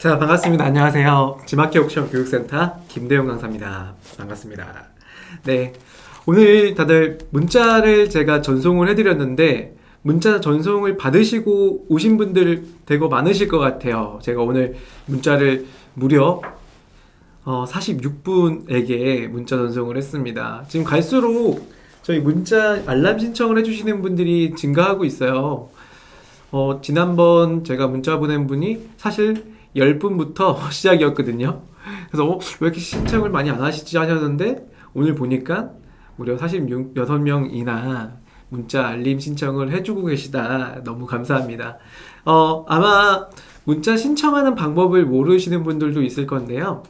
자, 반갑습니다. 안녕하세요. 지마켓 옥션 교육센터 김대용 강사입니다. 반갑습니다. 네, 오늘 다들 문자를 제가 전송을 해드렸는데 문자 전송을 받으시고 오신 분들 되게 많으실 것 같아요. 제가 오늘 문자를 무려 46분에게 문자 전송을 했습니다. 지금 갈수록 저희 문자 알람 신청을 해주시는 분들이 증가하고 있어요. 지난번 제가 문자 보낸 분이 사실 10분부터 시작이었거든요. 그래서 왜 이렇게 신청을 많이 안 하시지 하셨는데 오늘 보니까 무려 46명이나 문자 알림 신청을 해주고 계시다. 너무 감사합니다. 아마 문자 신청하는 방법을 모르시는 분들도 있을 건데요.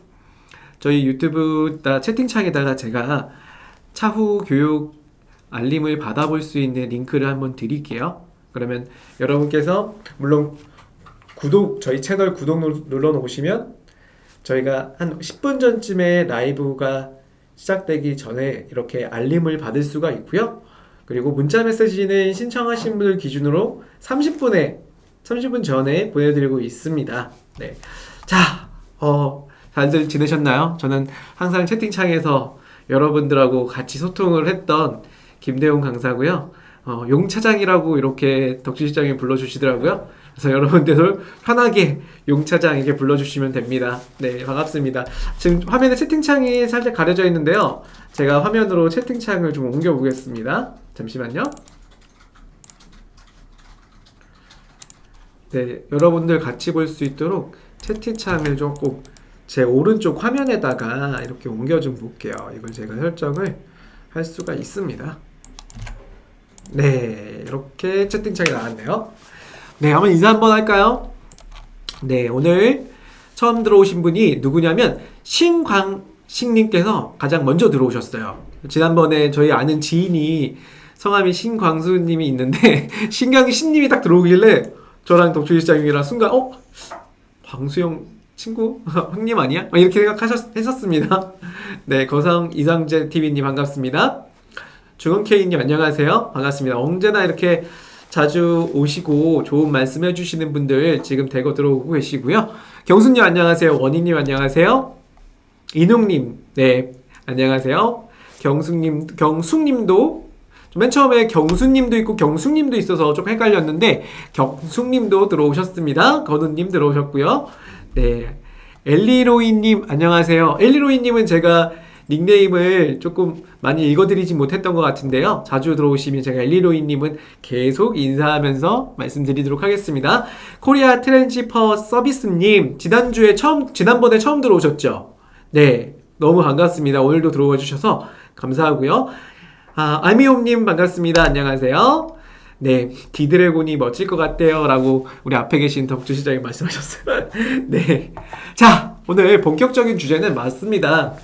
저희 유튜브 채팅창에다가 제가 차후 교육 알림을 받아볼 수 있는 링크를 한번 드릴게요. 그러면 여러분께서 물론 저희 채널 구독 눌러 놓으시면 저희가 한 10분 전쯤에 라이브가 시작되기 전에 이렇게 알림을 받을 수가 있고요. 그리고 문자 메시지는 신청하신 분들 기준으로 30분 전에 보내드리고 있습니다. 네. 자, 다들 지내셨나요? 저는 항상 채팅창에서 여러분들하고 같이 소통을 했던 김대용 강사고요. 용차장이라고 이렇게 덕주실장이 불러주시더라고요. 그래서 여러분들도 편하게 용차장에게 불러주시면 됩니다. 네, 반갑습니다. 지금 화면에 채팅창이 살짝 가려져 있는데요. 제가 화면으로 채팅창을 좀 옮겨보겠습니다. 잠시만요. 네, 여러분들 같이 볼 수 있도록 채팅창을 조금 제 오른쪽 화면에다가 이렇게 옮겨 좀 볼게요. 이걸 제가 설정을 할 수가 있습니다. 네, 이렇게 채팅창이 나왔네요. 네, 한번 인사 한번 할까요? 네, 오늘 처음 들어오신 분이 누구냐면 신광식님께서 가장 먼저 들어오셨어요. 지난번에 저희 아는 지인이 성함이 신광수님이 있는데 신광식님이 딱 들어오길래 저랑 덕주실장님이랑 순간 광수형 친구? 형님 아니야? 이렇게 생각하셨습니다. 네, 거성 이상재 TV님 반갑습니다. 중원케이님 안녕하세요. 반갑습니다. 언제나 이렇게 자주 오시고 좋은 말씀 해주시는 분들 지금 대거 들어오고 계시고요. 경수님 안녕하세요. 원희님 안녕하세요. 인웅님 네 안녕하세요. 경숙님도 맨 처음에 경수님도 있고 경숙님도 있어서 좀 헷갈렸는데 경숙님도 들어오셨습니다. 건우님 들어오셨고요. 네, 엘리로이님 안녕하세요. 엘리로이님은 제가 닉네임을 조금 많이 읽어드리지 못했던 것 같은데요. 자주 들어오시면 제가 엘리로이님은 계속 인사하면서 말씀드리도록 하겠습니다. 코리아 트랜시퍼 서비스님 지난번에 처음 들어오셨죠? 네, 너무 반갑습니다. 오늘도 들어와 주셔서 감사하고요. 아미홈님 반갑습니다. 안녕하세요. 네, 디드래곤이 멋질 것 같대요 라고 우리 앞에 계신 덕주 시장님 말씀하셨어요. 네, 자, 오늘 본격적인 주제는 맞습니다.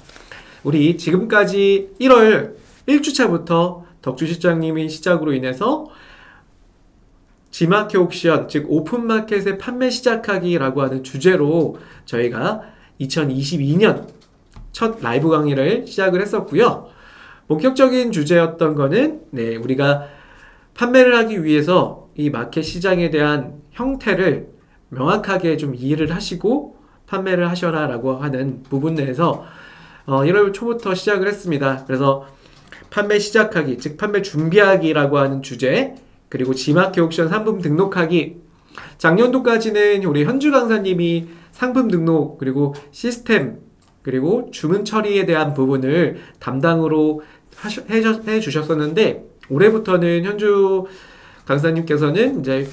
우리 지금까지 1월 1주차부터 덕주 실장님이 시작으로 인해서 지마켓 옥션, 즉 오픈마켓의 판매 시작하기라고 하는 주제로 저희가 2022년 첫 라이브 강의를 시작을 했었고요. 본격적인 주제였던 거는 우리가 판매를 하기 위해서 이 마켓 시장에 대한 형태를 명확하게 좀 이해를 하시고 판매를 하셔라 라고 하는 부분 내에서 1월 초부터 시작을 했습니다. 그래서 판매 시작하기, 즉 판매 준비하기라고 하는 주제, 그리고 지마켓 옥션 상품 등록하기. 작년도까지는 우리 현주 강사님이 상품 등록, 그리고 시스템, 그리고 주문 처리에 대한 부분을 담당으로 해주셨었는데 올해부터는 현주 강사님께서는 이제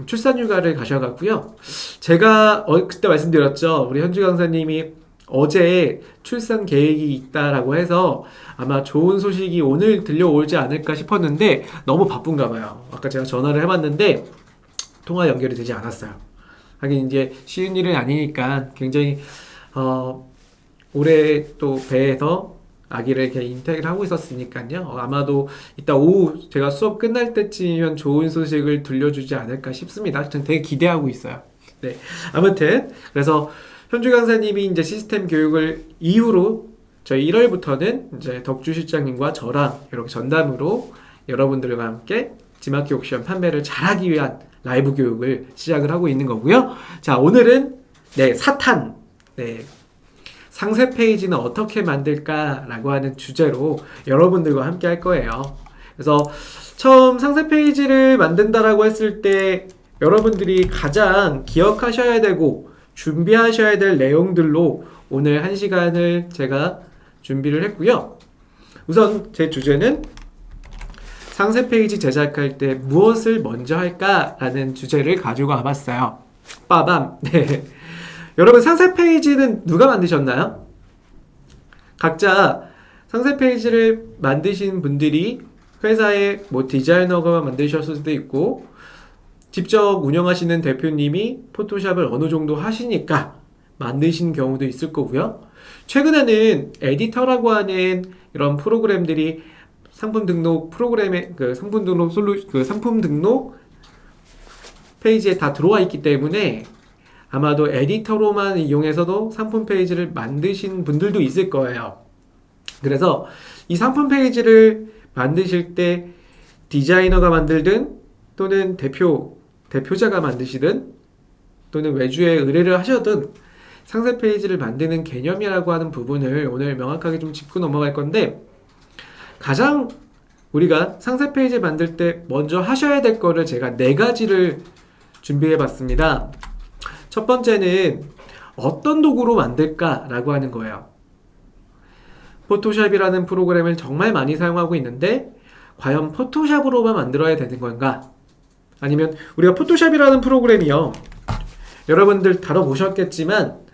출산휴가를 가셔가고요. 제가 그때 말씀드렸죠. 우리 현주 강사님이 어제 출산 계획이 있다라고 해서 아마 좋은 소식이 오늘 들려오지 않을까 싶었는데 너무 바쁜가 봐요. 아까 제가 전화를 해봤는데 통화 연결이 되지 않았어요. 하긴 이제 쉬운 일은 아니니까 굉장히 올해 또 배에서 아기를 이렇게 인텍을 하고 있었으니까요. 아마도 이따 오후 제가 수업 끝날 때쯤이면 좋은 소식을 들려주지 않을까 싶습니다. 저는 되게 기대하고 있어요. 네, 아무튼 그래서 현주 강사님이 이제 시스템 교육을 이후로 저희 1월부터는 이제 덕주 실장님과 저랑 이렇게 전담으로 여러분들과 함께 지마켓 옥션 판매를 잘하기 위한 라이브 교육을 시작을 하고 있는 거고요. 자, 오늘은 네, 사탄. 네. 상세 페이지는 어떻게 만들까라고 하는 주제로 여러분들과 함께 할 거예요. 그래서 처음 상세 페이지를 만든다라고 했을 때 여러분들이 가장 기억하셔야 되고 준비하셔야 될 내용들로 오늘 1시간을 제가 준비를 했고요. 우선 제 주제는 상세 페이지 제작할 때 무엇을 먼저 할까라는 주제를 가지고 와봤어요. 빠밤. 네. 여러분 상세 페이지는 누가 만드셨나요? 각자 상세 페이지를 만드신 분들이 회사의 뭐 디자이너가 만드셨을 수도 있고 직접 운영하시는 대표님이 포토샵을 어느 정도 하시니까 만드신 경우도 있을 거고요. 최근에는 에디터라고 하는 이런 프로그램들이 상품 등록 프로그램에 상품 등록 페이지에 다 들어와 있기 때문에 아마도 에디터로만 이용해서도 상품 페이지를 만드신 분들도 있을 거예요. 그래서 이 상품 페이지를 만드실 때 디자이너가 만들든 또는 대표자가 만드시든 또는 외주에 의뢰를 하셔든 상세 페이지를 만드는 개념이라고 하는 부분을 오늘 명확하게 좀 짚고 넘어갈 건데 가장 우리가 상세 페이지 만들 때 먼저 하셔야 될 거를 제가 4가지를 준비해 봤습니다. 첫 번째는 어떤 도구로 만들까라고 하는 거예요. 포토샵이라는 프로그램을 정말 많이 사용하고 있는데 과연 포토샵으로만 만들어야 되는 건가? 아니면 우리가 포토샵이라는 프로그램이요. 여러분들 다뤄보셨겠지만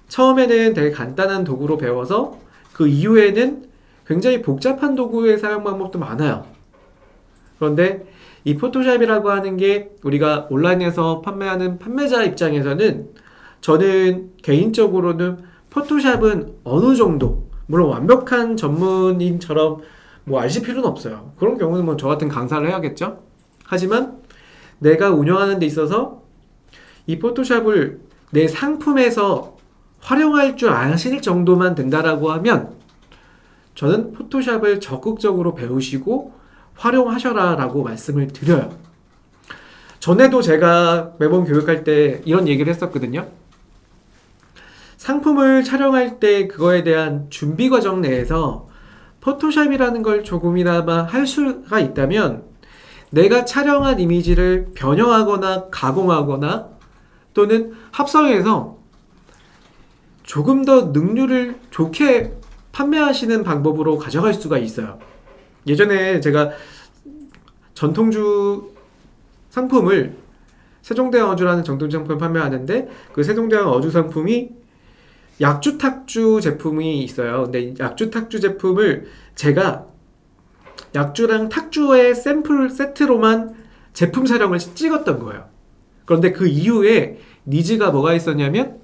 처음에는 되게 간단한 도구로 배워서 그 이후에는 굉장히 복잡한 도구의 사용 방법도 많아요. 그런데 이 포토샵이라고 하는 게 우리가 온라인에서 판매하는 판매자 입장에서는 저는 개인적으로는 포토샵은 어느 정도 물론 완벽한 전문인처럼 뭐 아실 필요는 없어요. 그런 경우는 뭐 저 같은 강사를 해야겠죠. 하지만 내가 운영하는 데 있어서 이 포토샵을 내 상품에서 활용할 줄 아실 정도만 된다라고 하면 저는 포토샵을 적극적으로 배우시고 활용하셔라 라고 말씀을 드려요. 전에도 제가 매번 교육할 때 이런 얘기를 했었거든요. 상품을 촬영할 때 그거에 대한 준비 과정 내에서 포토샵이라는 걸 조금이나마 할 수가 있다면 내가 촬영한 이미지를 변형하거나 가공하거나 또는 합성해서 조금 더 능률을 좋게 판매하시는 방법으로 가져갈 수가 있어요. 예전에 제가 전통주 상품을 세종대왕 어주라는 전통주 상품을 판매하는데 그 세종대왕 어주 상품이 약주 탁주 제품이 있어요. 근데 약주 탁주 제품을 제가 약주랑 탁주의 샘플 세트로만 제품 촬영을 찍었던 거예요. 그런데 그 이후에 니즈가 뭐가 있었냐면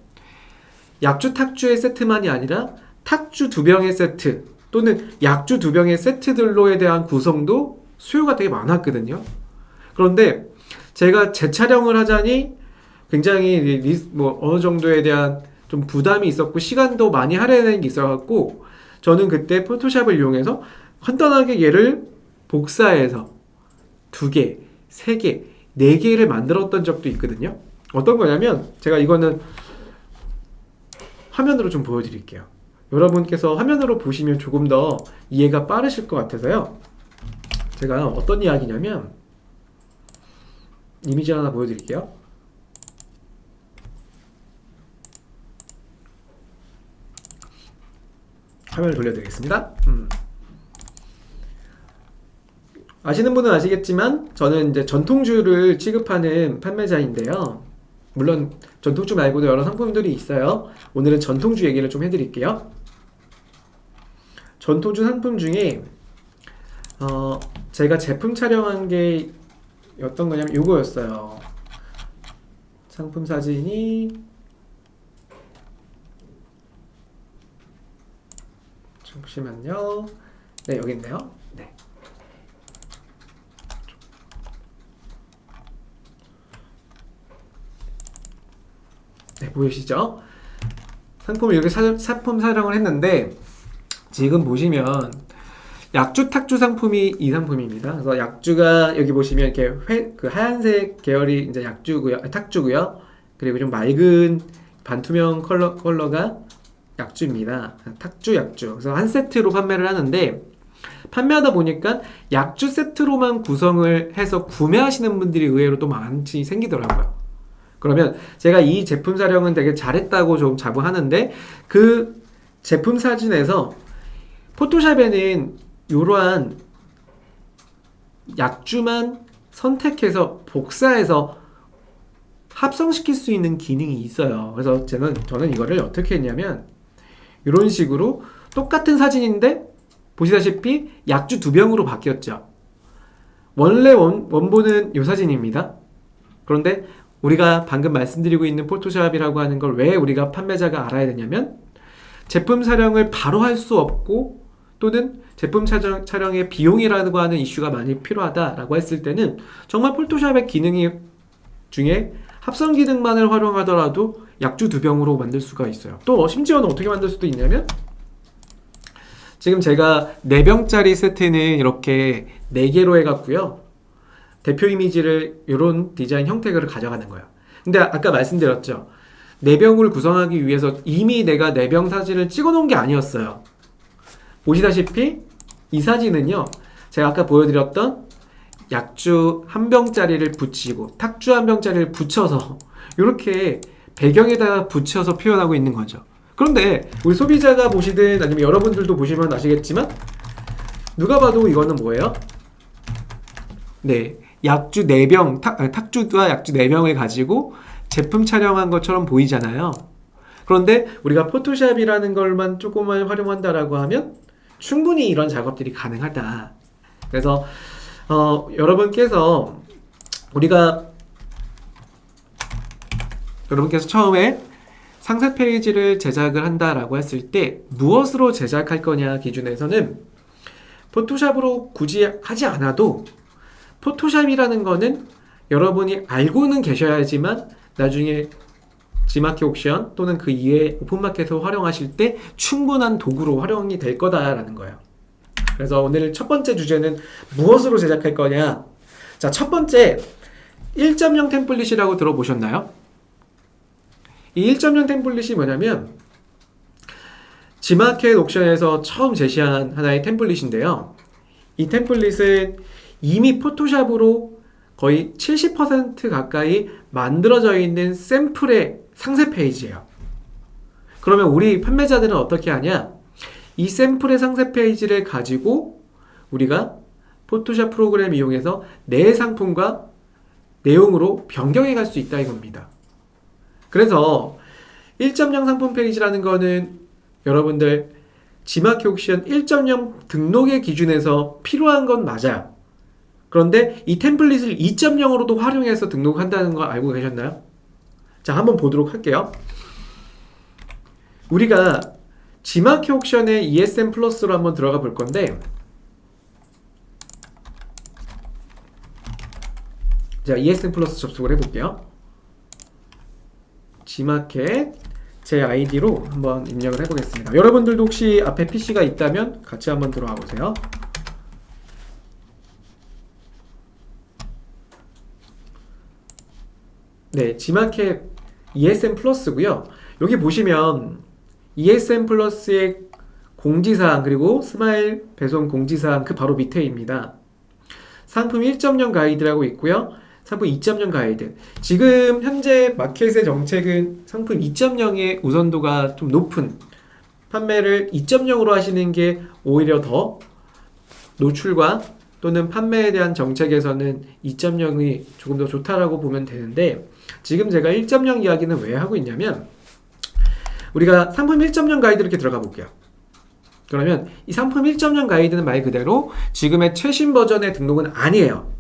약주 탁주의 세트만이 아니라 탁주 2병의 세트 또는 약주 2병의 세트들로에 대한 구성도 수요가 되게 많았거든요. 그런데 제가 재촬영을 하자니 굉장히 어느 정도에 대한 좀 부담이 있었고 시간도 많이 할애되는 게 있어갖고 저는 그때 포토샵을 이용해서 간단하게 얘를 복사해서 2개, 3개, 4개를 만들었던 적도 있거든요. 어떤 거냐면 제가 이거는 화면으로 좀 보여드릴게요. 여러분께서 화면으로 보시면 조금 더 이해가 빠르실 것 같아서요. 제가 어떤 이야기냐면 이미지 하나 보여드릴게요. 화면을 돌려드리겠습니다. 아시는 분은 아시겠지만 저는 이제 전통주를 취급하는 판매자인데요. 물론 전통주 말고도 여러 상품들이 있어요. 오늘은 전통주 얘기를 좀 해드릴게요. 전통주 상품 중에 제가 제품 촬영한 게 어떤 거냐면 이거였어요. 상품 사진이 잠시만요. 네, 여기 있네요. 네. 네, 보이시죠? 상품을 이렇게 상품 촬영을 했는데 지금 보시면 약주 탁주 상품이 이 상품입니다. 그래서 약주가 여기 보시면 이렇게 그 하얀색 계열이 이제 약주고요, 탁주고요. 그리고 좀 맑은 반투명 컬러가 약주입니다. 탁주, 약주. 그래서 한 세트로 판매를 하는데 판매하다 보니까 약주 세트로만 구성을 해서 구매하시는 분들이 의외로 또 많이 생기더라고요. 그러면 제가 이 제품 촬영은 되게 잘했다고 좀 자부하는데 그 제품 사진에서 포토샵에는 이러한 약주만 선택해서 복사해서 합성시킬 수 있는 기능이 있어요. 그래서 저는 이거를 어떻게 했냐면 이런 식으로 똑같은 사진인데 보시다시피 약주 2병으로 바뀌었죠. 원래 원본은 이 사진입니다. 그런데 우리가 방금 말씀드리고 있는 포토샵이라고 하는 걸 왜 우리가 판매자가 알아야 되냐면 제품 촬영을 바로 할 수 없고 또는 제품 촬영의 비용이라고 하는 이슈가 많이 필요하다라고 했을 때는 정말 포토샵의 기능이 중에 합성 기능만을 활용하더라도 약주 2병으로 만들 수가 있어요. 또 심지어는 어떻게 만들 수도 있냐면 지금 제가 4병짜리 세트는 이렇게 4개로 해갖고요. 대표 이미지를 이런 디자인 형태를 가져가는 거예요. 근데 아까 말씀드렸죠. 4병을 구성하기 위해서 이미 내가 4병 사진을 찍어 놓은 게 아니었어요. 보시다시피 이 사진은요. 제가 아까 보여드렸던 약주 1병짜리를 붙이고 탁주 1병짜리를 붙여서 이렇게 배경에다가 붙여서 표현하고 있는 거죠. 그런데 우리 소비자가 보시든 아니면 여러분들도 보시면 아시겠지만 누가 봐도 이거는 뭐예요? 네, 약주 4병, 탁주와 약주 4병을 가지고 제품 촬영한 것처럼 보이잖아요. 그런데 우리가 포토샵이라는 걸만 조금만 활용한다라고 하면 충분히 이런 작업들이 가능하다. 그래서 여러분께서 처음에 상세 페이지를 제작을 한다라고 했을 때 무엇으로 제작할 거냐 기준에서는 포토샵으로 굳이 하지 않아도 포토샵이라는 거는 여러분이 알고는 계셔야지만 나중에 G마켓 옥션 또는 그 이외의 오픈마켓을 활용하실 때 충분한 도구로 활용이 될 거다라는 거예요. 그래서 오늘 첫 번째 주제는 무엇으로 제작할 거냐. 자, 첫 번째 1.0 템플릿이라고 들어보셨나요? 이 1.0 템플릿이 뭐냐면 G마켓 옥션에서 처음 제시한 하나의 템플릿인데요. 이 템플릿은 이미 포토샵으로 거의 70% 가까이 만들어져 있는 샘플의 상세 페이지예요. 그러면 우리 판매자들은 어떻게 하냐? 이 샘플의 상세 페이지를 가지고 우리가 포토샵 프로그램 이용해서 내 상품과 내용으로 변경해 갈 수 있다 이겁니다. 그래서 1.0 상품 페이지라는 거는 여러분들 G마켓 옥션 1.0 등록의 기준에서 필요한 건 맞아요. 그런데 이 템플릿을 2.0으로도 활용해서 등록한다는 거 알고 계셨나요? 자, 한번 보도록 할게요. 우리가 G마켓 옥션의 ESM 플러스로 한번 들어가 볼 건데, 자, ESM 플러스 접속을 해볼게요. G마켓 제 아이디로 한번 입력을 해보겠습니다. 여러분들도 혹시 앞에 PC가 있다면 같이 한번 들어와 보세요. 네, G마켓 ESM 플러스고요. 여기 보시면 ESM 플러스의 공지사항 그리고 스마일 배송 공지사항 그 바로 밑에입니다. 상품 1.0 가이드라고 있고요. 상품 2.0 가이드. 지금 현재 마켓의 정책은 상품 2.0의 우선도가 좀 높은 판매를 2.0으로 하시는 게 오히려 더 노출과 또는 판매에 대한 정책에서는 2.0이 조금 더 좋다라고 보면 되는데 지금 제가 1.0 이야기는 왜 하고 있냐면 우리가 상품 1.0 가이드 이렇게 들어가 볼게요. 그러면 이 상품 1.0 가이드는 말 그대로 지금의 최신 버전의 등록은 아니에요.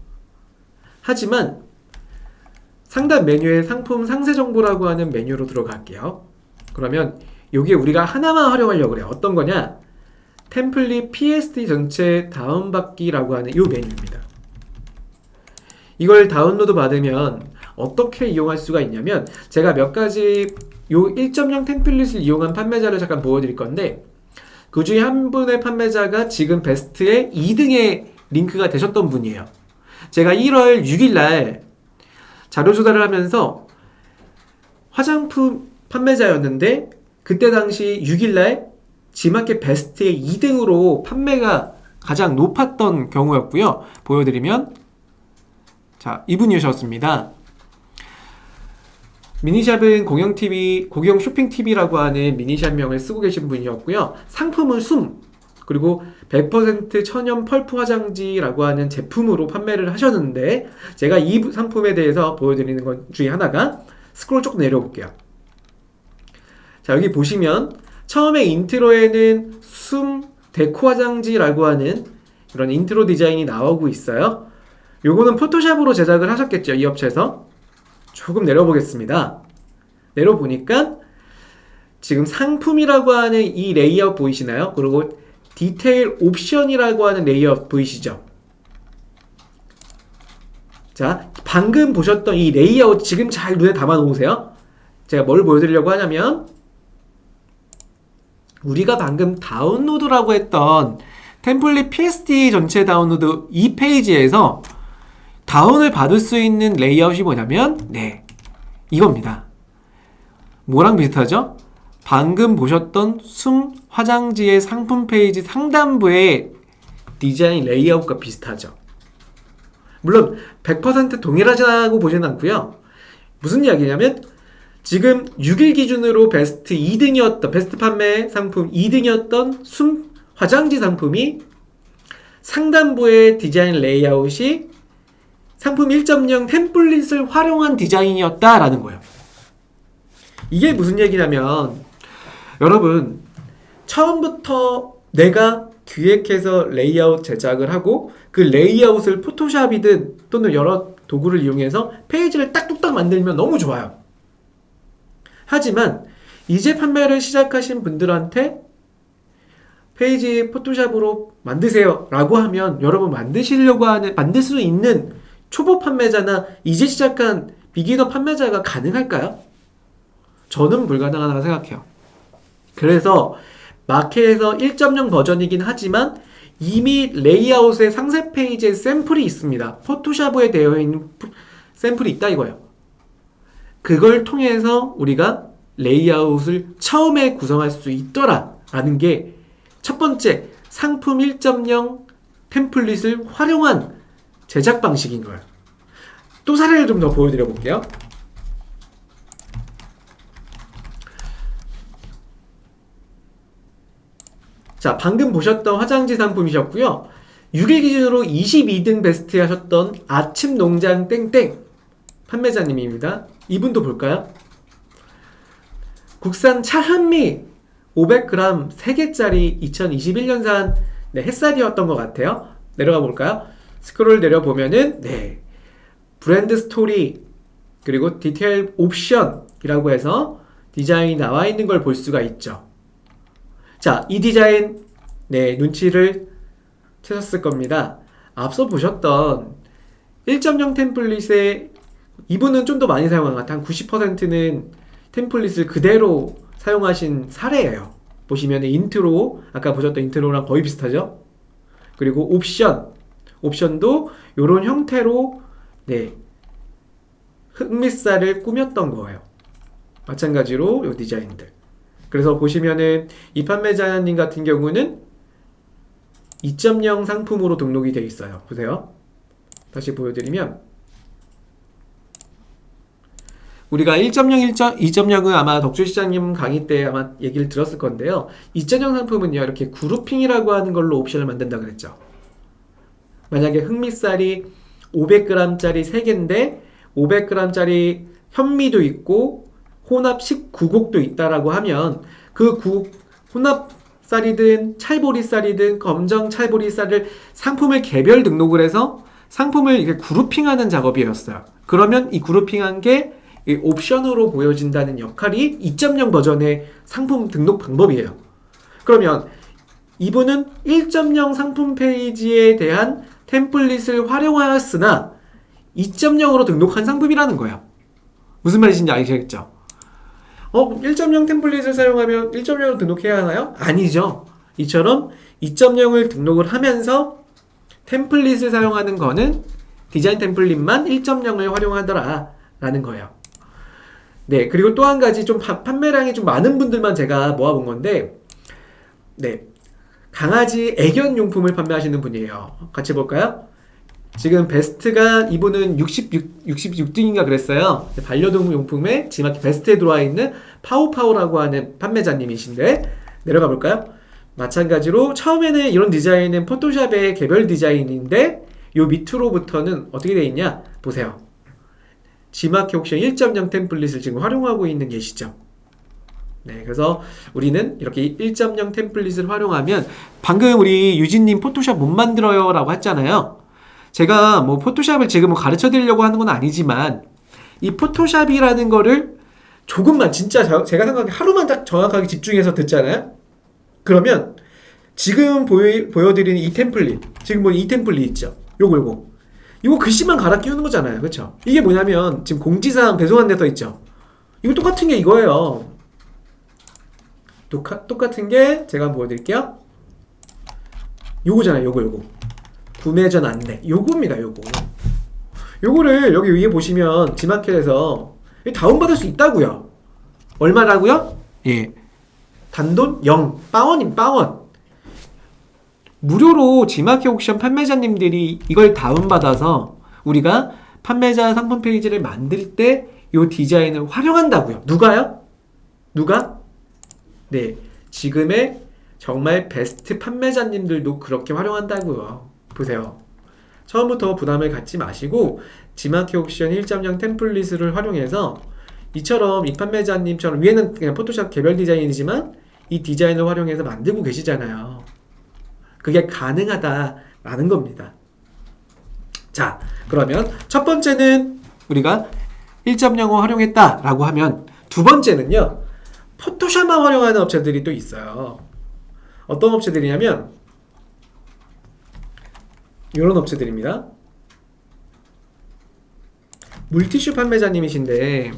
하지만 상단 메뉴에 상품 상세 정보라고 하는 메뉴로 들어갈게요. 그러면 여기에 우리가 하나만 활용하려고 그래요. 어떤 거냐? 템플릿 PSD 전체 다운받기라고 하는 이 메뉴입니다. 이걸 다운로드 받으면 어떻게 이용할 수가 있냐면 제가 몇 가지 요 1.0 템플릿을 이용한 판매자를 잠깐 보여드릴 건데 그 중에 한 분의 판매자가 지금 베스트의 2등에 링크가 되셨던 분이에요. 제가 1월 6일 날 자료 조달을 하면서 화장품 판매자였는데 그때 당시 6일날 지마켓 베스트의 2등으로 판매가 가장 높았던 경우였고요. 보여드리면 자, 이분이셨습니다. 미니샵은 공영 쇼핑TV라고 하는 미니샵명을 쓰고 계신 분이었고요. 상품은 숨, 그리고 100% 천연 펄프 화장지라고 하는 제품으로 판매를 하셨는데 제가 이 상품에 대해서 보여드리는 것 중에 하나가 스크롤 조금 내려볼게요. 자, 여기 보시면 처음에 인트로에는 숨 데코 화장지라고 하는 이런 인트로 디자인이 나오고 있어요. 요거는 포토샵으로 제작을 하셨겠죠, 이 업체에서. 조금 내려보겠습니다. 내려보니까 지금 상품이라고 하는 이 레이아웃 보이시나요? 그리고 디테일 옵션이라고 하는 레이아웃 보이시죠? 자, 방금 보셨던 이 레이아웃 지금 잘 눈에 담아 놓으세요. 제가 뭘 보여드리려고 하냐면 우리가 방금 다운로드라고 했던 템플릿 PSD 전체 다운로드 이 페이지에서 다운을 받을 수 있는 레이아웃이 뭐냐면 네, 이겁니다. 뭐랑 비슷하죠? 방금 보셨던 숨 화장지의 상품 페이지 상단부의 디자인 레이아웃과 비슷하죠. 물론 100% 동일하지라고 보지는 않고요. 무슨 이야기냐면 지금 6일 기준으로 베스트 2등이었던 베스트 판매 상품 2등이었던 숨 화장지 상품이 상단부의 디자인 레이아웃이 상품 1.0 템플릿을 활용한 디자인이었다라는 거예요. 이게 무슨 얘기냐면 여러분 처음부터 내가 기획해서 레이아웃 제작을 하고 그 레이아웃을 포토샵이든 또는 여러 도구를 이용해서 페이지를 딱 뚝딱 만들면 너무 좋아요. 하지만 이제 판매를 시작하신 분들한테 페이지 포토샵으로 만드세요 라고 하면 여러분 만들 수 있는 초보 판매자나 이제 시작한 비기너 판매자가 가능할까요? 저는 불가능하다고 생각해요. 그래서 마켓에서 1.0 버전이긴 하지만 이미 레이아웃의 상세 페이지에 샘플이 있습니다. 포토샵에 되어 있는 샘플이 있다 이거예요. 그걸 통해서 우리가 레이아웃을 처음에 구성할 수 있더라 라는 게 첫 번째 상품 1.0 템플릿을 활용한 제작 방식인 거예요. 또 사례를 좀 더 보여드려 볼게요. 자, 방금 보셨던 화장지 상품이셨고요. 6일 기준으로 22등 베스트 하셨던 아침 농장 땡땡 판매자님입니다. 이분도 볼까요? 국산 차현미 500g 3개짜리 2021년산 햇살이었던 것 같아요. 내려가 볼까요? 스크롤 내려보면은 네, 브랜드 스토리 그리고 디테일 옵션이라고 해서 디자인이 나와 있는 걸 볼 수가 있죠. 자, 이 디자인 네, 눈치를 채셨을 겁니다. 앞서 보셨던 1.0 템플릿에 이분은 좀 더 많이 사용한 것 같아요. 한 90%는 템플릿을 그대로 사용하신 사례예요. 보시면 인트로, 아까 보셨던 인트로랑 거의 비슷하죠? 그리고 옵션도 이런 형태로 네, 흑미살을 꾸몄던 거예요. 마찬가지로 이 디자인들. 그래서 보시면은 이 판매자님 같은 경우는 2.0 상품으로 등록이 되어 있어요. 보세요. 다시 보여드리면 우리가 1.0, 2.0은 아마 덕주 시장님 강의 때 아마 얘기를 들었을 건데요. 2.0 상품은요, 이렇게 그룹핑이라고 하는 걸로 옵션을 만든다 그랬죠. 만약에 흑미살이 500g짜리 3개인데 500g짜리 현미도 있고 혼합 19곡도 있다라고 하면 그 혼합쌀이든 찰보리쌀이든 검정 찰보리쌀을 상품을 개별 등록을 해서 상품을 이렇게 그룹핑하는 작업이었어요. 그러면 이 그룹핑한 게 이 옵션으로 보여진다는 역할이 2.0 버전의 상품 등록 방법이에요. 그러면 이분은 1.0 상품 페이지에 대한 템플릿을 활용하였으나 2.0으로 등록한 상품이라는 거예요. 무슨 말인지 아시겠죠? 1.0 템플릿을 사용하면 1.0으로 등록해야 하나요? 아니죠. 이처럼 2.0을 등록을 하면서 템플릿을 사용하는 거는 디자인 템플릿만 1.0을 활용하더라 라는 거예요. 네, 그리고 또 한 가지 좀 판매량이 좀 많은 분들만 제가 모아본 건데, 네, 강아지 애견 용품을 판매하시는 분이에요. 같이 볼까요? 지금 베스트가 이분은 66등인가 그랬어요. 반려동물 용품에 지마켓 베스트에 들어와 있는 파우파우라고 하는 판매자님이신데, 내려가 볼까요? 마찬가지로 처음에는 이런 디자인은 포토샵의 개별 디자인인데 요 밑으로부터는 어떻게 되어 있냐? 보세요. 지마켓 옵션 1.0 템플릿을 지금 활용하고 있는 계시죠. 네, 그래서 우리는 이렇게 1.0 템플릿을 활용하면 방금 우리 유진님 포토샵 못 만들어요 라고 했잖아요. 제가 뭐 포토샵을 지금 가르쳐 드리려고 하는 건 아니지만 이 포토샵이라는 거를 조금만 진짜 제가 생각하기에 하루만 딱 정확하게 집중해서 듣잖아요. 그러면 지금 보여드리는 이 템플릿, 지금 뭐 이 템플릿 있죠. 이거 글씨만 갈아 끼우는 거잖아요. 그쵸? 이게 뭐냐면 지금 공지사항 배송한 데 써 있죠. 이거 똑같은 게 이거예요. 똑같은 게 제가 보여드릴게요. 요거잖아요. 요거 구매 전 안내 요겁니다. 요거를 여기 위에 보시면 지마켓에서 다운받을 수 있다고요. 얼마라고요? 예, 단돈 0 빵원 무료로 지마켓 옥션 판매자님들이 이걸 다운받아서 우리가 판매자 상품 페이지를 만들 때 이 디자인을 활용한다고요. 누가? 네, 지금의 정말 베스트 판매자님들도 그렇게 활용한다고요. 보세요. 처음부터 부담을 갖지 마시고 지마켓 옥션 1.0 템플릿을 활용해서 이처럼 이 판매자님처럼 위에는 그냥 포토샵 개별 디자인이지만 이 디자인을 활용해서 만들고 계시잖아요. 그게 가능하다라는 겁니다. 자, 그러면 첫 번째는 우리가 1.0을 활용했다라고 하면 두 번째는요. 포토샵만 활용하는 업체들이 또 있어요. 어떤 업체들이냐면 이런 업체들입니다. 물티슈 판매자님이신데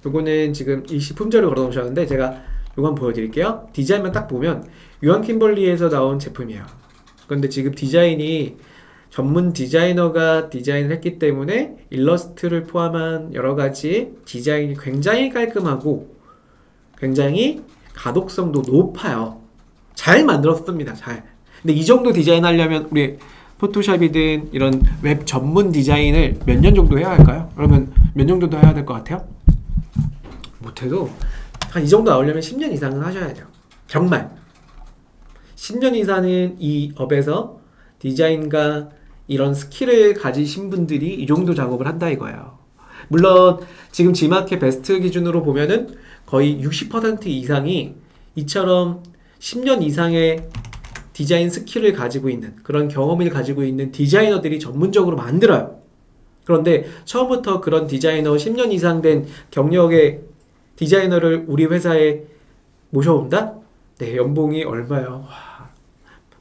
요거는 지금 일시품절을 걸어 놓으셨는데 제가 요거 한번 보여드릴게요. 디자인만 딱 보면 유한 킴벌리에서 나온 제품이에요. 그런데 지금 디자인이 전문 디자이너가 디자인을 했기 때문에 일러스트를 포함한 여러가지 디자인이 굉장히 깔끔하고 굉장히 가독성도 높아요. 잘 만들었습니다. 잘. 근데 이 정도 디자인 하려면 우리 포토샵이든 이런 웹 전문 디자인을 몇 년 정도 해야 할까요? 그러면 몇 년 정도 해야 될 것 같아요? 못해도 한 이 정도 나오려면 10년 이상은 하셔야 돼요. 정말 10년 이상은 이 업에서 디자인과 이런 스킬을 가지신 분들이 이 정도 작업을 한다 이거예요. 물론 지금 지마켓 베스트 기준으로 보면은 거의 60% 이상이 이처럼 10년 이상의 디자인 스킬을 가지고 있는 그런 경험을 가지고 있는 디자이너들이 전문적으로 만들어요. 그런데 처음부터 그런 디자이너 10년 이상 된 경력의 디자이너를 우리 회사에 모셔온다? 네, 연봉이 얼마요? 와,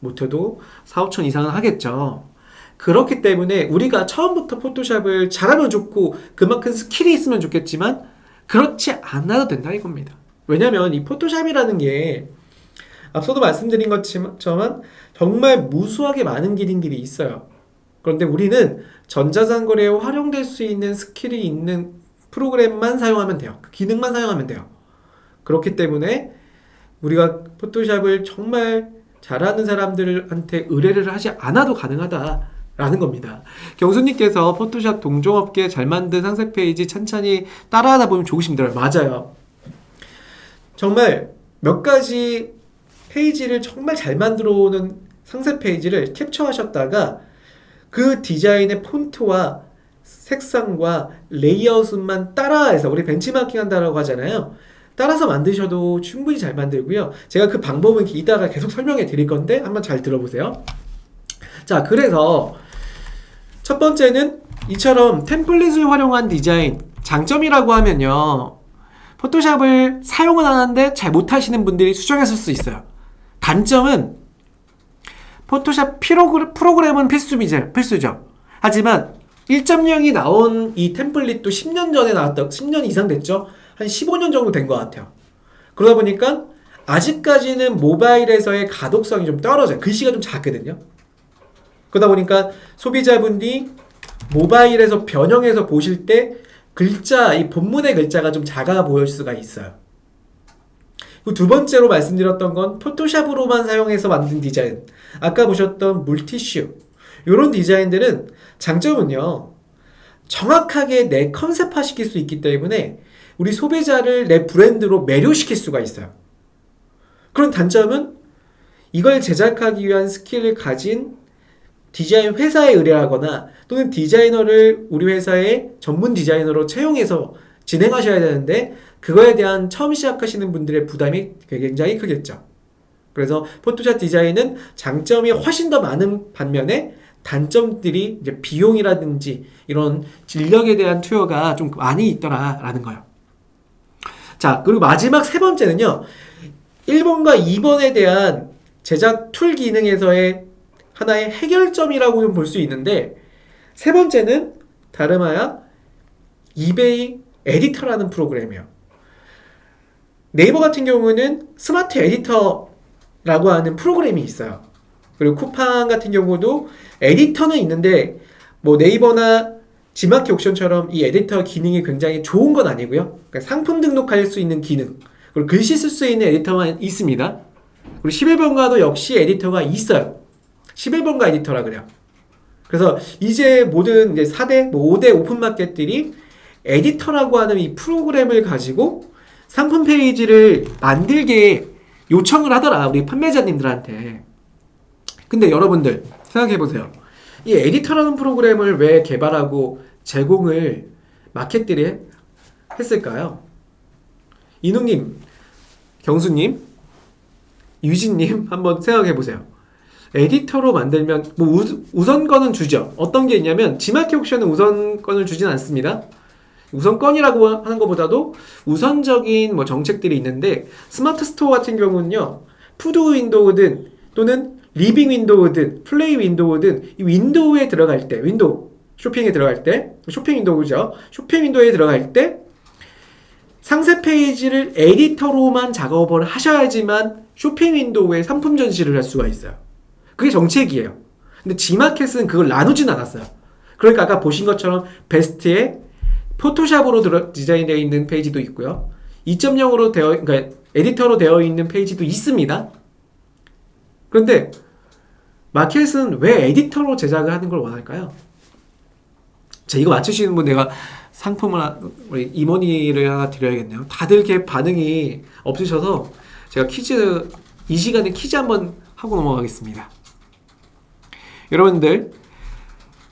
못해도 4, 5천 이상은 하겠죠. 그렇기 때문에 우리가 처음부터 포토샵을 잘하면 좋고 그만큼 스킬이 있으면 좋겠지만 그렇지 않아도 된다 이겁니다. 왜냐면 이 포토샵이라는 게 앞서도 말씀드린 것처럼 정말 무수하게 많은 기능들이 있어요. 그런데 우리는 전자상거래에 활용될 수 있는 스킬이 있는 프로그램만 사용하면 돼요. 그 기능만 사용하면 돼요. 그렇기 때문에 우리가 포토샵을 정말 잘하는 사람들한테 의뢰를 하지 않아도 가능하다라는 겁니다. 경수님께서 포토샵 동종업계 잘 만든 상세 페이지 천천히 따라하다 보면 조금씩 힘들어요. 맞아요. 정말 몇 가지 페이지를 정말 잘 만들어 오는 상세 페이지를 캡처하셨다가 그 디자인의 폰트와 색상과 레이아웃만 따라해서 우리 벤치마킹 한다라고 하잖아요. 따라서 만드셔도 충분히 잘 만들고요. 제가 그 방법은 이따가 계속 설명해 드릴 건데 한번 잘 들어보세요. 자, 그래서 첫 번째는 이처럼 템플릿을 활용한 디자인 장점이라고 하면요. 포토샵을 사용은 하는데 잘 못하시는 분들이 수정했을 수 있어요. 단점은 포토샵 프로그램은 필수죠. 하지만 1.0이 나온 이 템플릿도 10년 전에 나왔다. 10년 이상 됐죠? 한 15년 정도 된 것 같아요. 그러다 보니까 아직까지는 모바일에서의 가독성이 좀 떨어져요. 글씨가 좀 작거든요. 그러다 보니까 소비자분이 모바일에서 변형해서 보실 때 글자, 이 본문의 글자가 좀 작아 보일 수가 있어요. 그리고 두 번째로 말씀드렸던 건 포토샵으로만 사용해서 만든 디자인. 아까 보셨던 물티슈. 이런 디자인들은 장점은요. 정확하게 내 컨셉화 시킬 수 있기 때문에 우리 소비자를 내 브랜드로 매료시킬 수가 있어요. 그런 단점은 이걸 제작하기 위한 스킬을 가진 디자인 회사에 의뢰하거나 또는 디자이너를 우리 회사의 전문 디자이너로 채용해서 진행하셔야 되는데 그거에 대한 처음 시작하시는 분들의 부담이 굉장히 크겠죠. 그래서 포토샵 디자인은 장점이 훨씬 더 많은 반면에 단점들이 이제 비용이라든지 이런 진력에 대한 투여가 좀 많이 있더라라는 거예요. 자, 그리고 마지막 세 번째는요. 1번과 2번에 대한 제작 툴 기능에서의 하나의 해결점이라고 볼 수 있는데 세 번째는 다름아야 이베이 에디터라는 프로그램이에요. 네이버 같은 경우는 스마트 에디터라고 하는 프로그램이 있어요. 그리고 쿠팡 같은 경우도 에디터는 있는데 뭐 네이버나 지마켓 옥션처럼 이 에디터 기능이 굉장히 좋은 건 아니고요. 그러니까 상품 등록할 수 있는 기능 그리고 글씨 쓸 수 있는 에디터만 있습니다. 그리고 11번가도 역시 에디터가 있어요. 11번가 에디터라 그래요. 그래서 이제 모든 이제 4대, 5대 오픈마켓들이 에디터라고 하는 이 프로그램을 가지고 상품 페이지를 만들게 요청을 하더라. 우리 판매자님들한테. 근데 여러분들 생각해보세요. 이 에디터라는 프로그램을 왜 개발하고 제공을 마켓들이 했을까요? 이능님, 경수님, 유진님 한번 생각해보세요. 에디터로 만들면 뭐 우선권은 주죠. 어떤 게 있냐면 지마켓 옥션은 우선권을 주진 않습니다. 우선권이라고 하는 것보다도 우선적인 뭐 정책들이 있는데 스마트 스토어 같은 경우는요. 푸드 윈도우든 또는 리빙 윈도우든 플레이 윈도우든 이 윈도우에 들어갈 때 윈도우 쇼핑에 들어갈 때 쇼핑 윈도우죠. 쇼핑 윈도우에 들어갈 때 상세 페이지를 에디터로만 작업을 하셔야지만 쇼핑 윈도우에 상품 전시를 할 수가 있어요. 그게 정책이에요. 근데 G마켓은 그걸 나누진 않았어요. 그러니까 아까 보신 것처럼 베스트에 포토샵으로 디자인되어 있는 페이지도 있고요. 2.0으로 그러니까 에디터로 되어 있는 페이지도 있습니다. 그런데 마켓은 왜 에디터로 제작을 하는 걸 원할까요? 자, 이거 맞추시는 분 내가 상품을 우리 이모니를 하나 드려야겠네요. 다들 이렇게 반응이 없으셔서 제가 퀴즈 이 시간에 퀴즈 한번 하고 넘어가겠습니다. 여러분들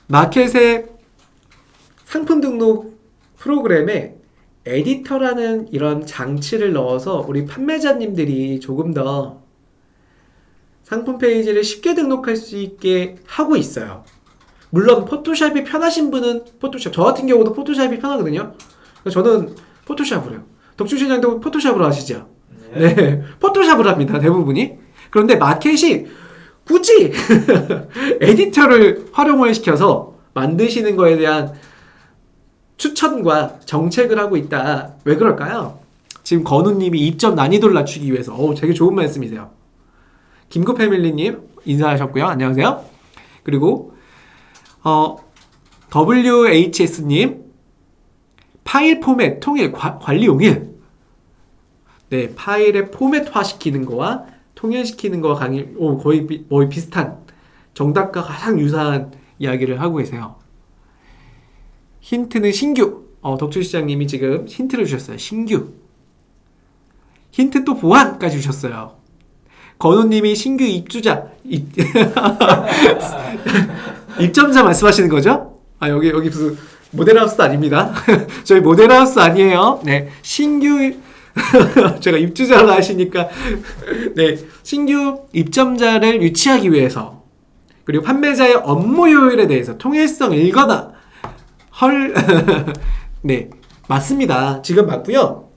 마켓의 상품 등록 프로그램에 에디터라는 이런 장치를 넣어서 우리 판매자님들이 조금 더 상품 페이지를 쉽게 등록할 수 있게 하고 있어요. 물론 포토샵이 편하신 분은 포토샵, 저 같은 경우도 포토샵이 편하거든요. 저는 포토샵으로 해요. 덕주시장도 포토샵으로 하시죠? 네, 포토샵으로 합니다. 대부분이. 그런데 마켓이 굳이 에디터를 활용을 시켜서 만드시는 거에 대한 추천과 정책을 하고 있다. 왜 그럴까요? 지금 건우님이 입점 난이도를 낮추기 위해서 되게 좋은 말씀이세요. 김구패밀리님 인사하셨고요. 안녕하세요. 그리고 WHS님 파일 포맷 통일 관리 용일. 네, 파일의 포맷화 시키는 거와 통일시키는 거와 거의 비슷한 정답과 가장 유사한 이야기를 하고 계세요. 힌트는 신규. 덕주시장님이 지금 힌트를 주셨어요. 신규. 힌트 또 보안까지 주셨어요. 건우님이 신규 입주자 입점자 말씀하시는 거죠? 여기 무슨 모델하우스 아닙니다. 저희 모델하우스 아니에요. 네, 신규 제가 입주자로 하시니까 네, 신규 입점자를 유치하기 위해서 그리고 판매자의 업무 효율에 대해서 통일성 일거나 네, 맞습니다. 지금 맞고요.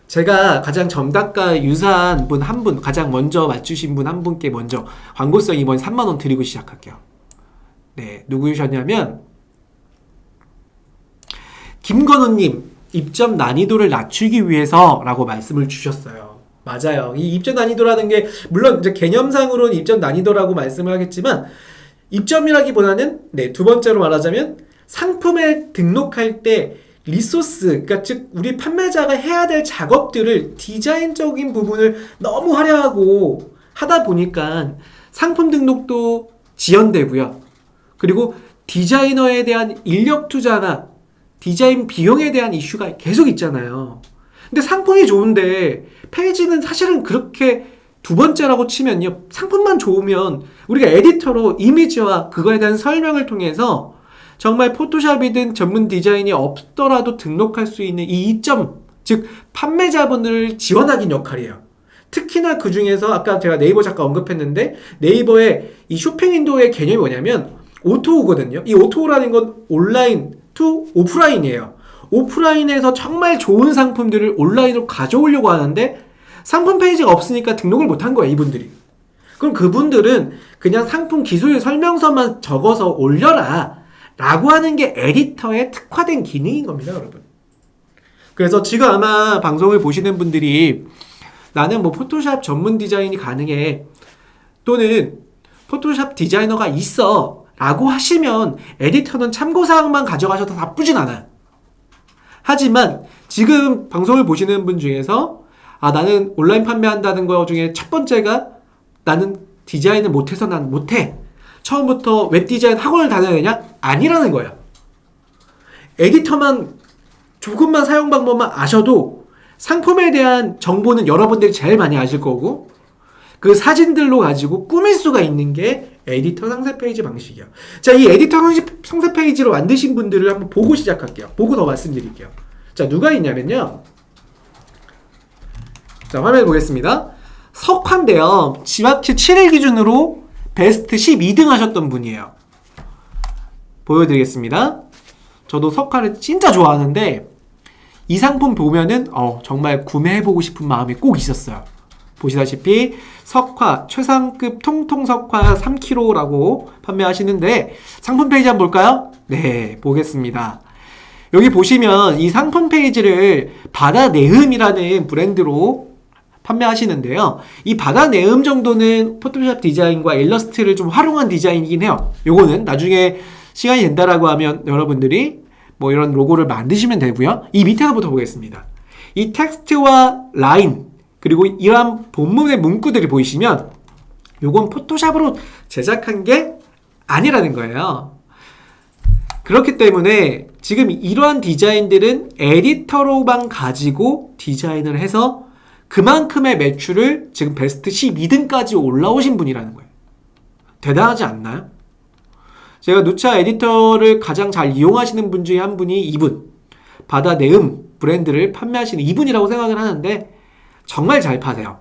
제가 가장 정답과 유사한 분 한 분, 가장 먼저 맞추신 분 한 분께 먼저 광고성 이번 3만원 드리고 시작할게요. 네, 누구셨냐면 김건우님 입점 난이도를 낮추기 위해서라고 말씀을 주셨어요. 맞아요. 이 입점 난이도라는 게 물론 이제 개념상으로는 입점 난이도라고 말씀을 하겠지만 입점이라기보다는 네, 두 번째로 말하자면 상품에 등록할 때 리소스, 그러니까 즉 우리 판매자가 해야 될 작업들을 디자인적인 부분을 너무 화려하고 하다 보니까 상품 등록도 지연되고요. 그리고 디자이너에 대한 인력 투자나 디자인 비용에 대한 이슈가 계속 있잖아요. 근데 상품이 좋은데 페이지는 사실은 그렇게 두 번째라고 치면요. 상품만 좋으면 우리가 에디터로 이미지와 그거에 대한 설명을 통해서 정말 포토샵이든 전문 디자인이 없더라도 등록할 수 있는 이 이점, 즉 판매자분을 지원하긴 역할이에요. 특히나 그 중에서 아까 제가 네이버 잠깐 언급했는데 네이버의 이 쇼핑 윈도우의 개념이 뭐냐면 오토오거든요. 이 오토오라는 건 온라인 투 오프라인이에요. 오프라인에서 정말 좋은 상품들을 온라인으로 가져오려고 하는데 상품 페이지가 없으니까 등록을 못한 거예요, 이분들이. 그럼 그분들은 그냥 상품 기술 설명서만 적어서 올려라 라고 하는 게 에디터의 특화된 기능인 겁니다, 여러분. 그래서 지금 아마 방송을 보시는 분들이 나는 뭐 포토샵 전문 디자인이 가능해 또는 포토샵 디자이너가 있어 라고 하시면 에디터는 참고사항만 가져가셔도 나쁘진 않아요. 하지만 지금 방송을 보시는 분 중에서 나는 온라인 판매한다는 거 중에 첫 번째가 나는 디자인을 못해서 난 못해. 처음부터 웹디자인 학원을 다녀야 되냐? 아니라는 거야. 에디터만 조금만 사용 방법만 아셔도 상품에 대한 정보는 여러분들이 제일 많이 아실 거고 그 사진들로 가지고 꾸밀 수가 있는 게 에디터 상세 페이지 방식이야. 자, 이 에디터 상세 페이지로 만드신 분들을 한번 보고 시작할게요. 보고 더 말씀드릴게요. 자, 누가 있냐면요. 자, 화면 보겠습니다. 석환인데요. 지마치 7일 기준으로 베스트 12등 하셨던 분이에요. 보여드리겠습니다. 저도 석환을 진짜 좋아하는데 이 상품 보면은 정말 구매해보고 싶은 마음이 꼭 있었어요. 보시다시피 석화 최상급 통통 석화 3kg라고 판매하시는데 상품 페이지 한번 볼까요? 네, 보겠습니다. 여기 보시면 이 상품 페이지를 바다네음이라는 브랜드로 판매하시는데요. 이 바다네음 정도는 포토샵 디자인과 일러스트를 좀 활용한 디자인이긴 해요. 요거는 나중에 시간이 된다라고 하면 여러분들이 뭐 이런 로고를 만드시면 되고요. 이 밑에서부터 보겠습니다. 이 텍스트와 라인 그리고 이러한 본문의 문구들이 보이시면 요건 포토샵으로 제작한 게 아니라는 거예요. 그렇기 때문에 지금 이러한 디자인들은 에디터로만 가지고 디자인을 해서 그만큼의 매출을 지금 베스트 12등까지 올라오신 분이라는 거예요. 대단하지 않나요? 제가 누차 에디터를 가장 잘 이용하시는 분 중에 한 분이 이분, 바다네음 브랜드를 판매하시는 이분이라고 생각을 하는데 정말 잘 파세요.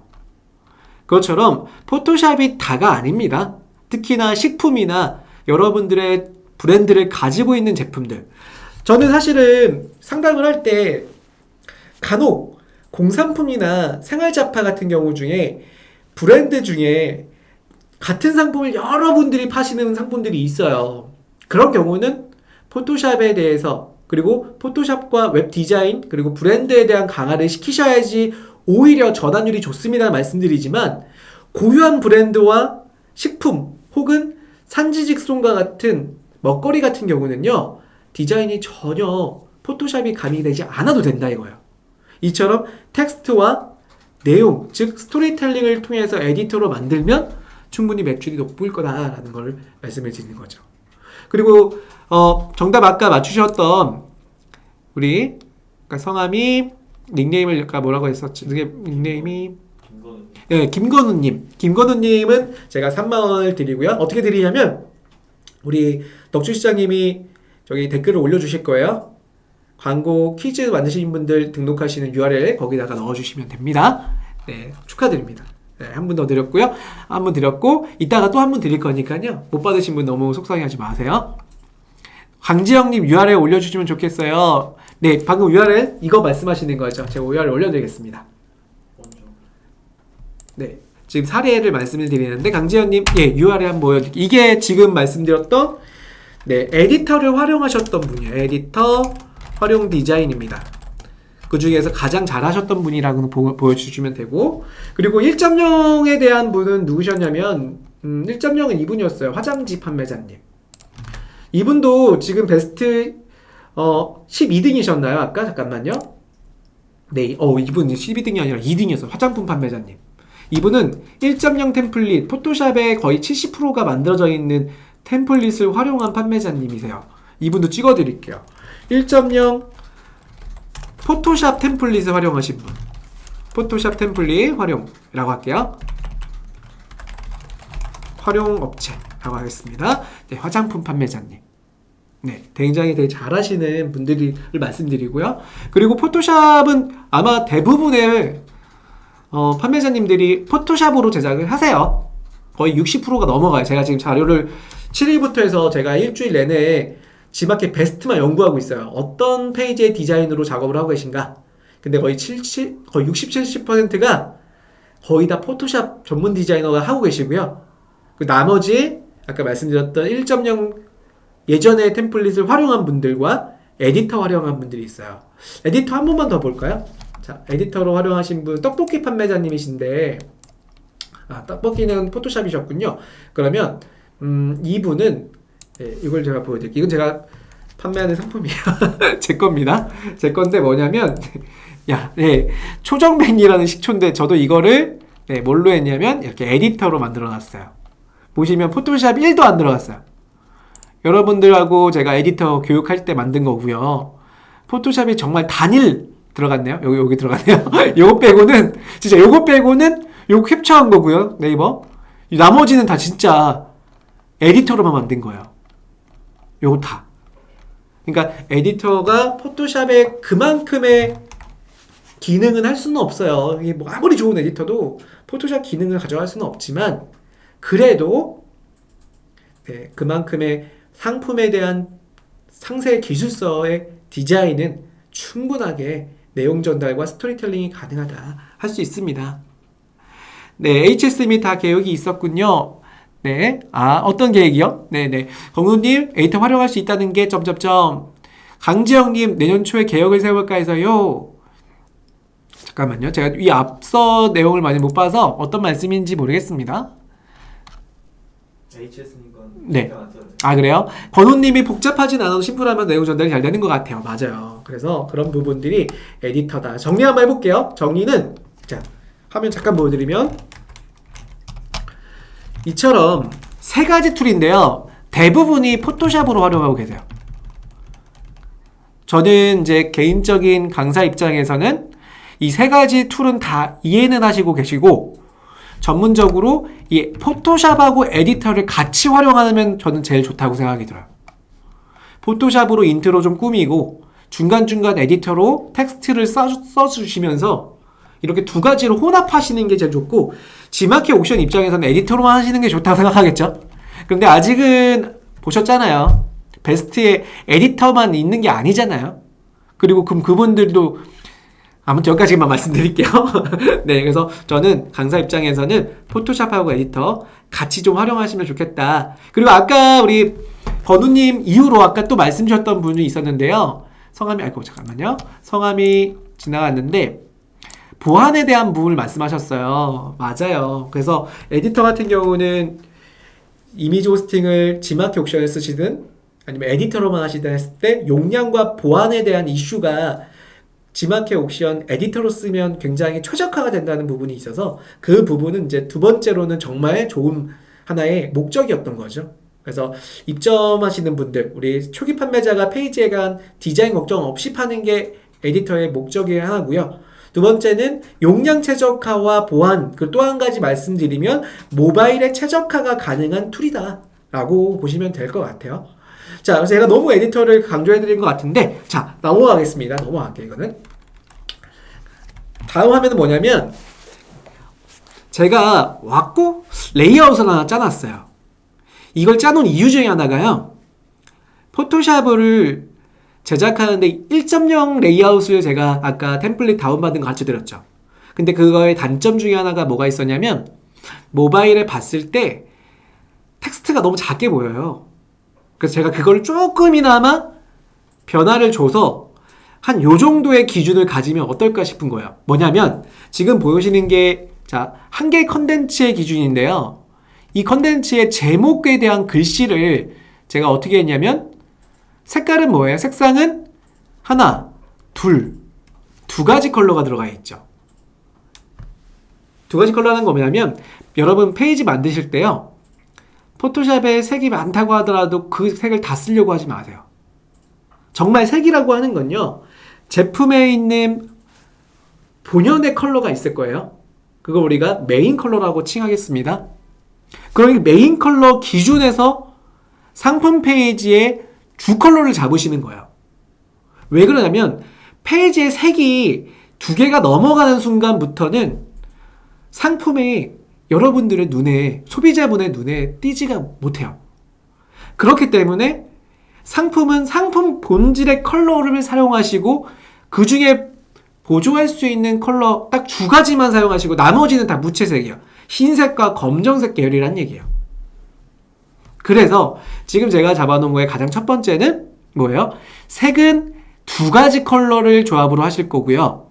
그것처럼 포토샵이 다가 아닙니다. 특히나 식품이나 여러분들의 브랜드를 가지고 있는 제품들. 저는 사실은 상담을 할 때 간혹 공산품이나 생활잡화 같은 경우 중에 브랜드 중에 같은 상품을 여러분들이 파시는 상품들이 있어요. 그런 경우는 포토샵에 대해서 그리고 포토샵과 웹 디자인 그리고 브랜드에 대한 강화를 시키셔야지 오히려 전환율이 좋습니다 말씀드리지만 고유한 브랜드와 식품 혹은 산지직송과 같은 먹거리 같은 경우는요 디자인이 전혀 포토샵이 가미되지 않아도 된다 이거예요. 이처럼 텍스트와 내용 즉 스토리텔링을 통해서 에디터로 만들면 충분히 매출이 높을 거다라는 걸 말씀을 드리는 거죠. 그리고 정답 아까 맞추셨던 우리 성함이 닉네임을 아까 뭐라고 했었지? 닉네임이 김건우님. 김건우님은 제가 3만원을 드리고요. 어떻게 드리냐면 우리 덕주시장님이 저기 댓글을 올려주실 거예요. 광고 퀴즈 만드신 분들 등록하시는 URL 거기다가 넣어주시면 됩니다. 네, 축하드립니다. 네, 한 분 더 드렸고요. 한 분 드렸고 이따가 또 한 분 드릴 거니까요. 못 받으신 분 너무 속상해하지 마세요. 강지영님 URL 올려주시면 좋겠어요. 네, 방금 URL 이거 말씀하시는 거죠. 제가 URL 올려드리겠습니다. 네, 지금 사례를 말씀을 드리는데 강지영님 URL 한번 보여드릴게요. 이게 지금 말씀드렸던 에디터를 활용하셨던 분이에요. 에디터 활용 디자인입니다. 그 중에서 가장 잘하셨던 분이라고 보여주시면 되고 그리고 1.0에 대한 분은 누구셨냐면 1.0은 이분이었어요. 화장지 판매자님. 이분도 지금 베스트 12등이셨나요? 아까 잠깐만요. 네, 이분이 12등이 아니라 2등이었어요. 화장품 판매자님. 이분은 1.0 템플릿, 포토샵에 거의 70%가 만들어져 있는 템플릿을 활용한 판매자님이세요. 이분도 찍어드릴게요. 1.0 포토샵 템플릿을 활용하신 분. 포토샵 템플릿 활용이라고 할게요. 활용업체라고 하겠습니다. 네, 화장품 판매자님. 네, 굉장히 되게 잘하시는 분들을 말씀드리고요. 그리고 포토샵은 아마 대부분의 판매자님들이 포토샵으로 제작을 하세요. 거의 60%가 넘어가요. 제가 지금 자료를 7일부터 해서 제가 일주일 내내 G마켓 베스트만 연구하고 있어요. 어떤 페이지의 디자인으로 작업을 하고 계신가? 근데 거의 60, 70%가 거의 다 포토샵 전문 디자이너가 하고 계시고요. 그 나머지 아까 말씀드렸던 1.0 예전의 템플릿을 활용한 분들과 에디터 활용한 분들이 있어요. 에디터 한 번만 더 볼까요? 자, 에디터로 활용하신 분 떡볶이 판매자님이신데 떡볶이는 포토샵이셨군요. 그러면 이분은 이걸 제가 보여드릴게요. 이건 제가 판매하는 상품이에요. 제 겁니다. 제 건데 뭐냐면 초정뱅이라는 식초인데 저도 이거를 뭘로 했냐면 이렇게 에디터로 만들어 놨어요. 보시면 포토샵 1도 안 들어갔어요. 여러분들하고 제가 에디터 교육할 때 만든 거고요. 포토샵이 정말 단일 들어갔네요. 여기 들어갔네요. 요거 빼고는 요거 캡처한 거고요. 네이버. 나머지는 다 진짜 에디터로만 만든 거예요. 요거 다. 그러니까 에디터가 포토샵에 그만큼의 기능은 할 수는 없어요. 이게 뭐 아무리 좋은 에디터도 포토샵 기능을 가져갈 수는 없지만 그래도 그만큼의 상품에 대한 상세 기술서의 디자인은 충분하게 내용 전달과 스토리텔링이 가능하다 할 수 있습니다. 네, HS 및 다 계획이 있었군요. 네, 어떤 계획이요? 네네. 공우님, 에디터 활용할 수 있다는 게 점점점. 강지영님, 내년 초에 계획을 세울까 해서요. 잠깐만요. 제가 이 앞서 내용을 많이 못 봐서 어떤 말씀인지 모르겠습니다. HS님 건 네. 그래요? 권호님이 복잡하진 않아도 심플하면 내용 전달이 잘 되는 것 같아요. 맞아요. 그래서 그런 부분들이 에디터다. 정리 한번 해볼게요. 정리는 자, 화면 잠깐 보여드리면 이처럼 세 가지 툴인데요. 대부분이 포토샵으로 활용하고 계세요. 저는 이제 개인적인 강사 입장에서는 이 세 가지 툴은 다 이해는 하시고 계시고 전문적으로 이 포토샵하고 에디터를 같이 활용하면 저는 제일 좋다고 생각이 들어요. 포토샵으로 인트로 좀 꾸미고 중간중간 에디터로 텍스트를 써주시면서 이렇게 두 가지로 혼합하시는 게 제일 좋고 G마켓 옥션 입장에서는 에디터로만 하시는 게 좋다고 생각하겠죠? 그런데 아직은 보셨잖아요. 베스트에 에디터만 있는 게 아니잖아요. 그리고 그럼 그분들도 아무튼 여기까지만 말씀드릴게요. 네, 그래서 저는 강사 입장에서는 포토샵하고 에디터 같이 좀 활용하시면 좋겠다. 그리고 아까 우리 번우님 이후로 아까 또 말씀 주셨던 분이 있었는데요. 성함이 지나갔는데 보안에 대한 부분을 말씀하셨어요. 맞아요. 그래서 에디터 같은 경우는 이미지 호스팅을 G마켓 옥션을 쓰시든 아니면 에디터로만 하시든 했을 때 용량과 보안에 대한 이슈가 G마켓 옥션 에디터로 쓰면 굉장히 최적화가 된다는 부분이 있어서 그 부분은 이제 두 번째로는 정말 좋은 하나의 목적이었던 거죠. 그래서 입점하시는 분들, 우리 초기 판매자가 페이지에 간 디자인 걱정 없이 파는 게 에디터의 목적이 하나고요. 두 번째는 용량 최적화와 보안, 그 또 한 가지 말씀드리면 모바일의 최적화가 가능한 툴이다 라고 보시면 될 것 같아요. 자, 그래서 제가 너무 에디터를 강조해드린 것 같은데 자, 넘어가겠습니다. 넘어갈게요. 이거는 다음 화면은 뭐냐면 제가 왔고 레이아웃을 하나 짜놨어요. 이걸 짜놓은 이유 중에 하나가요. 포토샵을 제작하는데 1.0 레이아웃을 제가 아까 템플릿 다운받은 거 가르쳐 드렸죠. 근데 그거의 단점 중에 하나가 뭐가 있었냐면 모바일에 봤을 때 텍스트가 너무 작게 보여요. 그래서 제가 그걸 조금이나마 변화를 줘서 한 요 정도의 기준을 가지면 어떨까 싶은 거예요. 뭐냐면 지금 보여지는 게 자, 한 개의 컨텐츠의 기준인데요. 이 컨텐츠의 제목에 대한 글씨를 제가 어떻게 했냐면 색깔은 뭐예요? 색상은 하나, 두 가지 컬러가 들어가 있죠. 두 가지 컬러는 뭐냐면 여러분 페이지 만드실 때요. 포토샵에 색이 많다고 하더라도 그 색을 다 쓰려고 하지 마세요. 정말 색이라고 하는 건요. 제품에 있는 본연의 컬러가 있을 거예요. 그걸 우리가 메인 컬러라고 칭하겠습니다. 그럼 메인 컬러 기준에서 상품 페이지의 주 컬러를 잡으시는 거예요. 왜 그러냐면 페이지의 색이 두 개가 넘어가는 순간부터는 상품이 여러분들의 눈에, 소비자분의 눈에 띄지가 못해요. 그렇기 때문에 상품은 상품 본질의 컬러를 사용하시고 그 중에 보조할 수 있는 컬러 딱 두 가지만 사용하시고 나머지는 다 무채색이에요. 흰색과 검정색 계열이란 얘기예요. 그래서 지금 제가 잡아놓은 거의 가장 첫 번째는 뭐예요? 색은 두 가지 컬러를 조합으로 하실 거고요.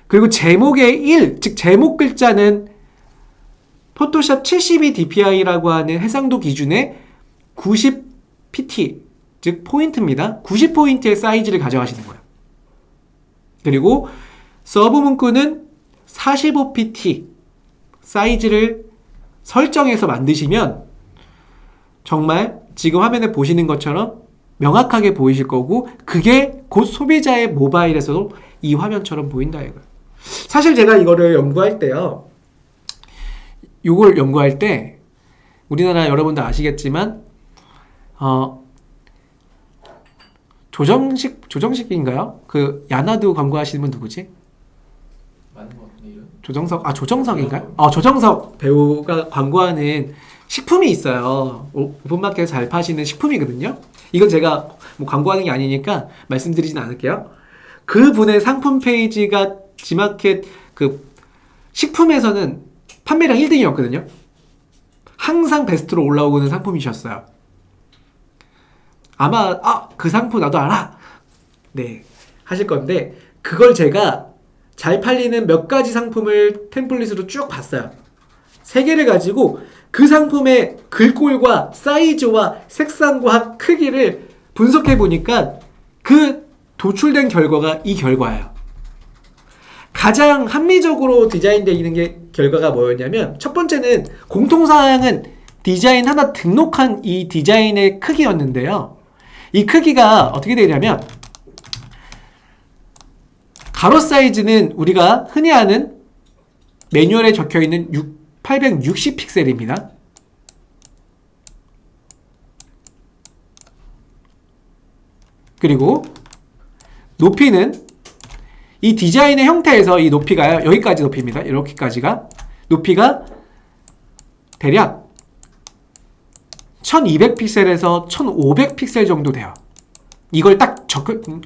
그리고 제목의 1, 즉 제목 글자는 포토샵 72dpi라고 하는 해상도 기준의 90pt, 즉 포인트입니다. 90포인트의 사이즈를 가져가시는 거예요. 그리고 서브 문구는 45pt 사이즈를 설정해서 만드시면 정말 지금 화면에 보시는 것처럼 명확하게 보이실 거고 그게 곧 소비자의 모바일에서도 이 화면처럼 보인다 이거예요. 사실 제가 이거를 연구할 때요. 이걸 연구할 때 우리나라 여러분들 아시겠지만 조정식인가요? 그 야나두 광고하시는 분 누구지? 맞는 것 같은데 이름? 조정석인가요? 조정석 배우가 광고하는 식품이 있어요. 오픈마켓에서 잘 파시는 식품이거든요. 이건 제가 뭐 광고하는 게 아니니까 말씀드리진 않을게요. 그분의 상품 페이지가 G마켓 그 식품에서는 판매량 1등이었거든요. 항상 베스트로 올라오는 상품이셨어요. 아마 그 상품 나도 알아. 네, 하실 건데 그걸 제가 잘 팔리는 몇 가지 상품을 템플릿으로 쭉 봤어요. 3개를 가지고 그 상품의 글꼴과 사이즈와 색상과 크기를 분석해 보니까 그 도출된 결과가 이 결과예요. 가장 합리적으로 디자인되어 있는 게 결과가 뭐였냐면 첫 번째는 공통사항은 디자인 하나 등록한 이 디자인의 크기였는데요. 이 크기가 어떻게 되냐면 가로 사이즈는 우리가 흔히 아는 매뉴얼에 적혀있는 860픽셀입니다. 그리고 높이는 이 디자인의 형태에서 이 높이가 여기까지 높이입니다. 이렇게까지가 높이가 대략 1200픽셀에서 1500픽셀 정도 돼요. 이걸 딱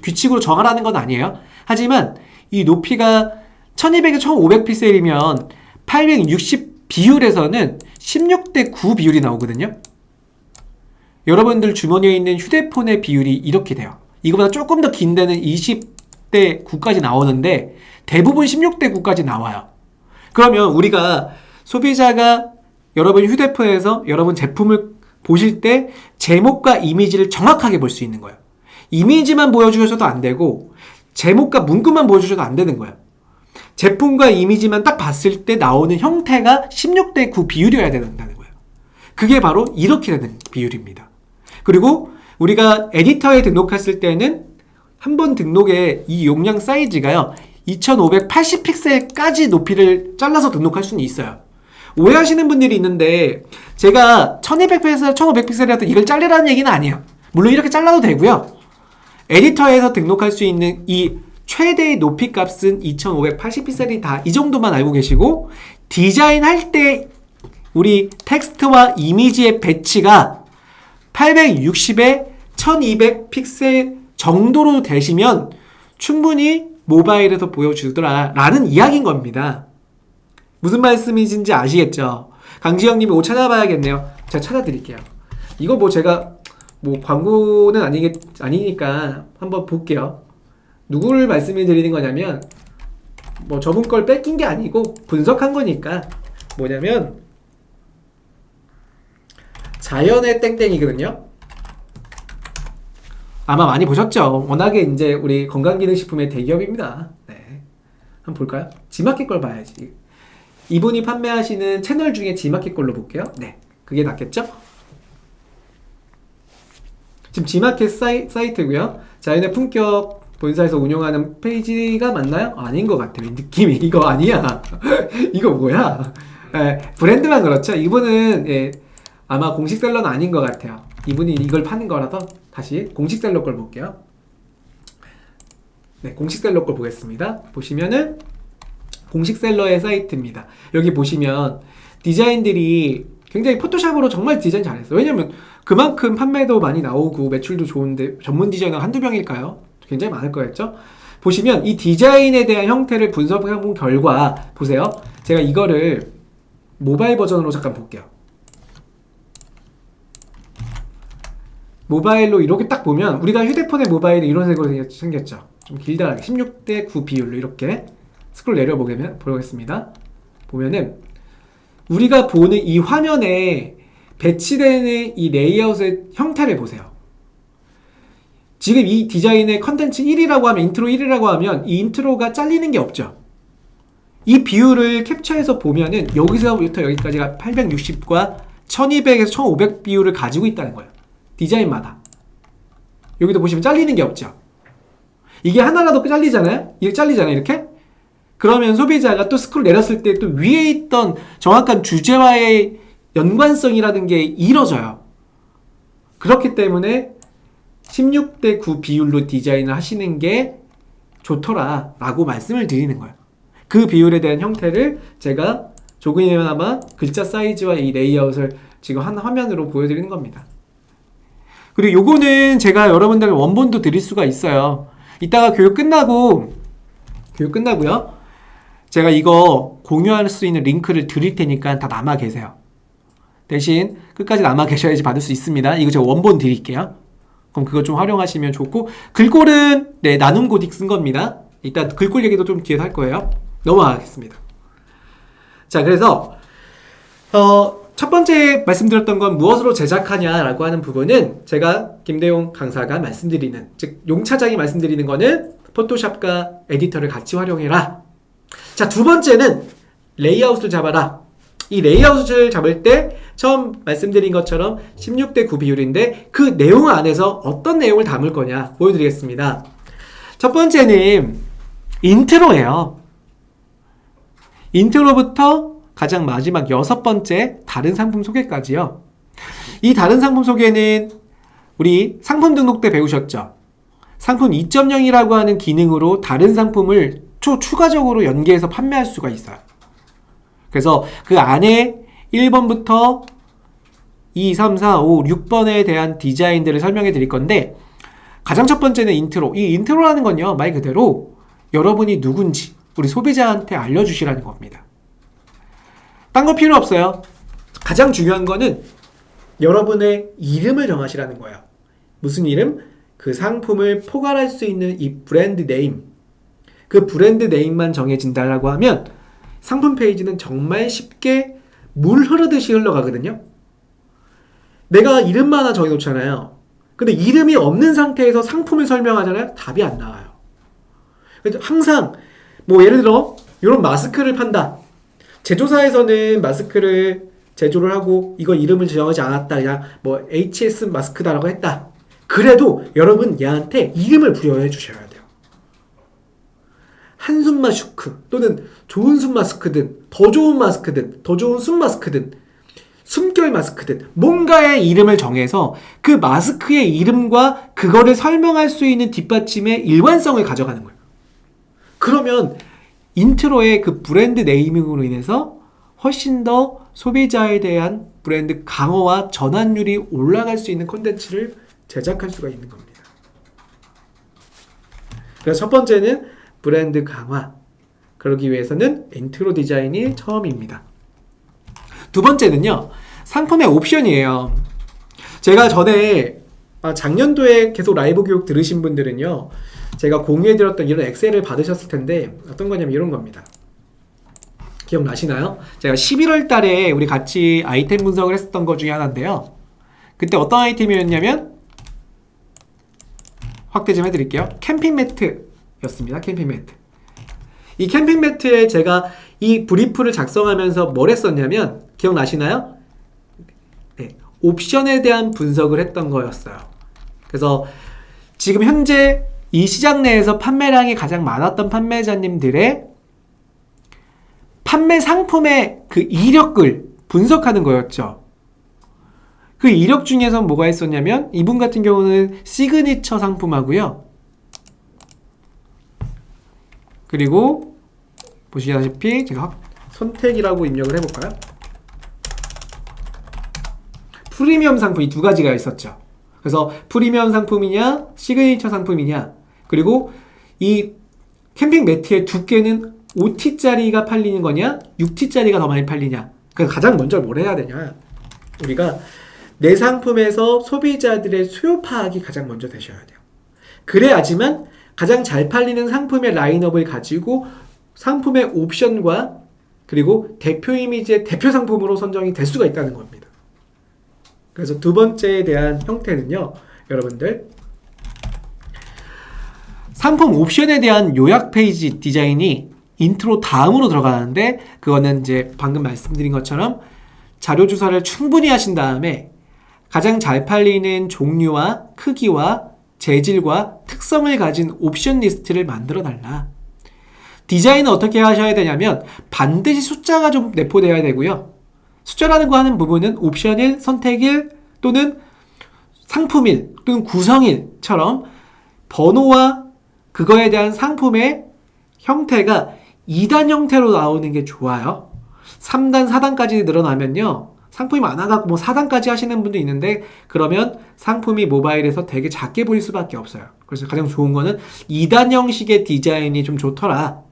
규칙으로 정하라는 건 아니에요. 하지만 이 높이가 1200에서 1500픽셀이면 860 비율에서는 16대 9 비율이 나오거든요. 여러분들 주머니에 있는 휴대폰의 비율이 이렇게 돼요. 이거보다 조금 더 긴 데는 20대 9까지 나오는데 대부분 16대 9까지 나와요. 그러면 우리가 소비자가 여러분 휴대폰에서 여러분 제품을 보실 때 제목과 이미지를 정확하게 볼 수 있는 거예요. 이미지만 보여주셔도 안 되고 제목과 문구만 보여주셔도 안 되는 거예요. 제품과 이미지만 딱 봤을 때 나오는 형태가 16대 9 비율이어야 된다는 거예요. 그게 바로 이렇게 되는 비율입니다. 그리고 우리가 에디터에 등록했을 때는 한 번 등록에 이 용량 사이즈가요 2580픽셀까지 높이를 잘라서 등록할 수는 있어요. 오해하시는 분들이 있는데 제가 1200픽셀, 1500픽셀이라도 이걸 자르라는 얘기는 아니에요. 물론 이렇게 잘라도 되고요. 에디터에서 등록할 수 있는 이 최대의 높이 값은 2580픽셀이다. 이 정도만 알고 계시고 디자인할 때 우리 텍스트와 이미지의 배치가 860에 1200픽셀 정도로 되시면 충분히 모바일에서 보여주더라 라는 이야기인 겁니다. 무슨 말씀이신지 아시겠죠? 강지영님이 옷 찾아봐야겠네요. 제가 찾아드릴게요. 이거 뭐 제가 뭐 광고는 아니니까 한번 볼게요. 누구를 말씀을 드리는 거냐면 뭐 저분 걸 뺏긴 게 아니고 분석한 거니까 뭐냐면 자연의 땡땡이거든요. 아마 많이 보셨죠? 워낙에 이제 우리 건강기능식품의 대기업입니다. 네. 한번 볼까요? 지마켓 걸 봐야지. 이분이 판매하시는 채널 중에 지마켓 걸로 볼게요. 네. 그게 낫겠죠? 지금 지마켓 사이트고요. 자연의 품격 본사에서 운영하는 페이지가 맞나요? 아닌 것 같아요. 느낌이 이거 아니야. 이거 뭐야? 브랜드만 그렇죠. 이분은 아마 공식 셀러는 아닌 것 같아요. 이분이 이걸 파는 거라서 다시 공식 셀러 걸 볼게요. 네, 공식 셀러 걸 보겠습니다. 보시면은 공식 셀러의 사이트입니다. 여기 보시면 디자인들이 굉장히 포토샵으로 정말 디자인 잘했어요. 왜냐면 그만큼 판매도 많이 나오고 매출도 좋은데 전문 디자이너 한두 명일까요? 굉장히 많을 거였죠? 보시면 이 디자인에 대한 형태를 분석해본 결과 보세요. 제가 이거를 모바일 버전으로 잠깐 볼게요. 모바일로 이렇게 딱 보면 우리가 휴대폰의 모바일이 이런 색으로 생겼죠. 좀 길다랗게 16:9 비율로 이렇게 스크롤 보겠습니다. 보면은 우리가 보는 이 화면에 배치되는 이 레이아웃의 형태를 보세요. 지금 이 디자인의 컨텐츠 1이라고 하면 인트로 1이라고 하면 이 인트로가 잘리는 게 없죠. 이 비율을 캡처해서 보면은 여기서부터 여기까지가 860과 1200에서 1500 비율을 가지고 있다는 거예요. 디자인마다. 여기도 보시면 잘리는 게 없죠. 이게 하나라도 잘리잖아요? 이게 잘리잖아요, 이렇게? 그러면 소비자가 또 스크롤 내렸을 때 또 위에 있던 정확한 주제와의 연관성이라는 게 이뤄져요. 그렇기 때문에 16:9 비율로 디자인을 하시는 게 좋더라 라고 말씀을 드리는 거예요. 그 비율에 대한 형태를 제가 조금이나마 글자 사이즈와 이 레이아웃을 지금 한 화면으로 보여드리는 겁니다. 그리고 요거는 제가 여러분들 원본도 드릴 수가 있어요. 이따가 교육 끝나고요. 제가 이거 공유할 수 있는 링크를 드릴 테니까 다 남아 계세요. 대신 끝까지 남아 계셔야지 받을 수 있습니다. 이거 제가 원본 드릴게요. 그럼 그거 좀 활용하시면 좋고, 글꼴은 나눔 고딕 쓴 겁니다. 이따 글꼴 얘기도 좀 뒤에 할 거예요. 넘어가겠습니다. 자, 그래서 첫 번째 말씀드렸던 건 무엇으로 제작하냐라고 하는 부분은 제가 김대용 강사가 말씀드리는, 즉 용 차장이 말씀드리는 거는 포토샵과 에디터를 같이 활용해라. 자, 두 번째는 레이아웃을 잡아라. 이 레이아웃을 잡을 때 처음 말씀드린 것처럼 16:9 비율인데 그 내용 안에서 어떤 내용을 담을 거냐 보여드리겠습니다. 첫 번째는 인트로예요. 인트로부터 가장 마지막 6번째 다른 상품 소개까지요. 이 다른 상품 소개는 우리 상품 등록 때 배우셨죠? 상품 2.0이라고 하는 기능으로 다른 상품을 추가적으로 연계해서 판매할 수가 있어요. 그래서 그 안에 1번부터 2, 3, 4, 5, 6번에 대한 디자인들을 설명해 드릴 건데, 가장 첫 번째는 인트로. 이 인트로라는 건요, 말 그대로 여러분이 누군지 우리 소비자한테 알려주시라는 겁니다. 딴 거 필요 없어요. 가장 중요한 거는 여러분의 이름을 정하시라는 거예요. 무슨 이름? 그 상품을 포괄할 수 있는 이 브랜드 네임. 그 브랜드 네임만 정해진다라고 하면 상품 페이지는 정말 쉽게 물 흐르듯이 흘러가거든요. 내가 이름만 하나 정해놓잖아요. 근데 이름이 없는 상태에서 상품을 설명하잖아요. 답이 안 나와요. 그래서 항상 뭐 예를 들어 이런 마스크를 판다. 제조사에서는 마스크를 제조를 하고 이거 이름을 정하지 않았다. 그냥 뭐 HS 마스크다라고 했다. 그래도 여러분 얘한테 이름을 부여해 주셔야 돼요. 한숨 마스크 또는 좋은 숨 마스크든 더 좋은 마스크든 더 좋은 숨 마스크든 숨결 마스크든 뭔가의 이름을 정해서 그 마스크의 이름과 그거를 설명할 수 있는 뒷받침의 일관성을 가져가는 거예요. 그러면 인트로의 그 브랜드 네이밍으로 인해서 훨씬 더 소비자에 대한 브랜드 강화와 전환율이 올라갈 수 있는 콘텐츠를 제작할 수가 있는 겁니다. 그래서 첫 번째는 브랜드 강화. 그러기 위해서는 인트로 디자인이 처음입니다. 두 번째는요, 상품의 옵션이에요. 제가 전에 작년도에 계속 라이브 교육 들으신 분들은요, 제가 공유해드렸던 이런 엑셀을 받으셨을 텐데 어떤 거냐면 이런 겁니다. 기억나시나요? 제가 11월 달에 우리 같이 아이템 분석을 했었던 것 중에 하나인데요. 그때 어떤 아이템이었냐면 확대 좀 해드릴게요. 캠핑 매트였습니다. 캠핑 매트. 이 캠핑 매트에 제가 이 브리프를 작성하면서 뭘 했었냐면 기억나시나요? 네, 옵션에 대한 분석을 했던 거였어요. 그래서 지금 현재 이 시장 내에서 판매량이 가장 많았던 판매자님들의 판매 상품의 그 이력을 분석하는 거였죠. 그 이력 중에서 뭐가 있었냐면 이분 같은 경우는 시그니처 상품하고요. 그리고 보시다시피 제가 선택이라고 입력을 해볼까요? 프리미엄 상품 이 두 가지가 있었죠. 그래서 프리미엄 상품이냐 시그니처 상품이냐 그리고 이 캠핑 매트의 두께는 5T짜리가 팔리는 거냐 6T짜리가 더 많이 팔리냐. 그러니까 가장 먼저 뭘 해야 되냐, 우리가 내 상품에서 소비자들의 수요 파악이 가장 먼저 되셔야 돼요. 그래야지만 가장 잘 팔리는 상품의 라인업을 가지고 상품의 옵션과 그리고 대표 이미지의 대표 상품으로 선정이 될 수가 있다는 겁니다. 그래서 두 번째에 대한 형태는요, 여러분들 상품 옵션에 대한 요약 페이지 디자인이 인트로 다음으로 들어가는데, 그거는 이제 방금 말씀드린 것처럼 자료 조사를 충분히 하신 다음에 가장 잘 팔리는 종류와 크기와 재질과 특성을 가진 옵션 리스트를 만들어 달라. 디자인은 어떻게 하셔야 되냐면 반드시 숫자가 좀 내포되어야 되고요. 숫자라는 거 하는 부분은 옵션일, 선택일 또는 상품일 또는 구성일처럼 번호와 그거에 대한 상품의 형태가 2단 형태로 나오는 게 좋아요. 3단, 4단까지 늘어나면요, 상품이 많아갖고 뭐 4단까지 하시는 분도 있는데 그러면 상품이 모바일에서 되게 작게 보일 수밖에 없어요. 그래서 가장 좋은 거는 2단 형식의 디자인이 좀 좋더라.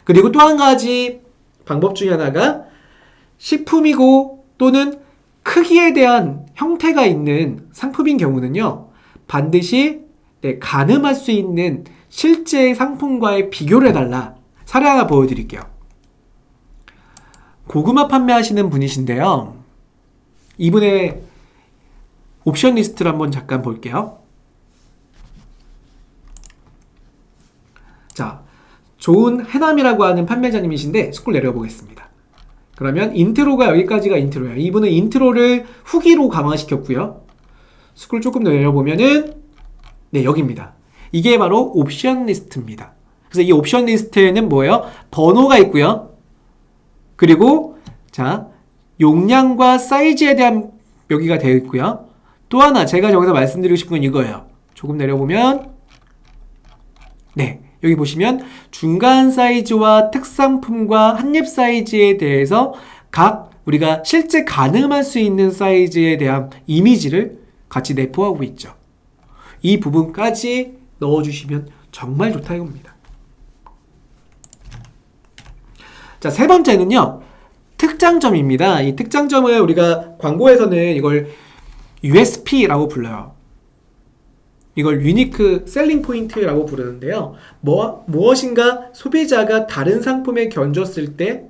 그리고 또 한 가지 방법 중에 하나가 식품이고 또는 크기에 대한 형태가 있는 상품인 경우는요, 반드시 가늠할 수 있는 실제 상품과의 비교를 해달라. 사례 하나 보여드릴게요. 고구마 판매하시는 분이신데요, 이분의 옵션 리스트를 한번 잠깐 볼게요. 자, 좋은 해남이라고 하는 판매자님이신데 스크롤 내려보겠습니다. 그러면 인트로가 여기까지가 인트로예요. 이분은 인트로를 후기로 강화시켰고요. 스크롤 조금 더 내려보면은 네, 여기입니다. 이게 바로 옵션 리스트입니다. 그래서 이 옵션 리스트에는 뭐예요? 번호가 있고요. 그리고 자, 용량과 사이즈에 대한 여기가 되어 있고요. 또 하나 제가 여기서 말씀드리고 싶은 건 이거예요. 조금 내려보면 네, 여기 보시면 중간 사이즈와 특상품과 한입 사이즈에 대해서 각 우리가 실제 가늠할 수 있는 사이즈에 대한 이미지를 같이 내포하고 있죠. 이 부분까지 넣어주시면 정말 좋다 이겁니다. 자, 세 번째는요, 특장점입니다. 이 특장점을 우리가 광고에서는 이걸 USP라고 불러요. 이걸 유니크 셀링 포인트라고 부르는데요. 무엇인가 소비자가 다른 상품에 견줬을 때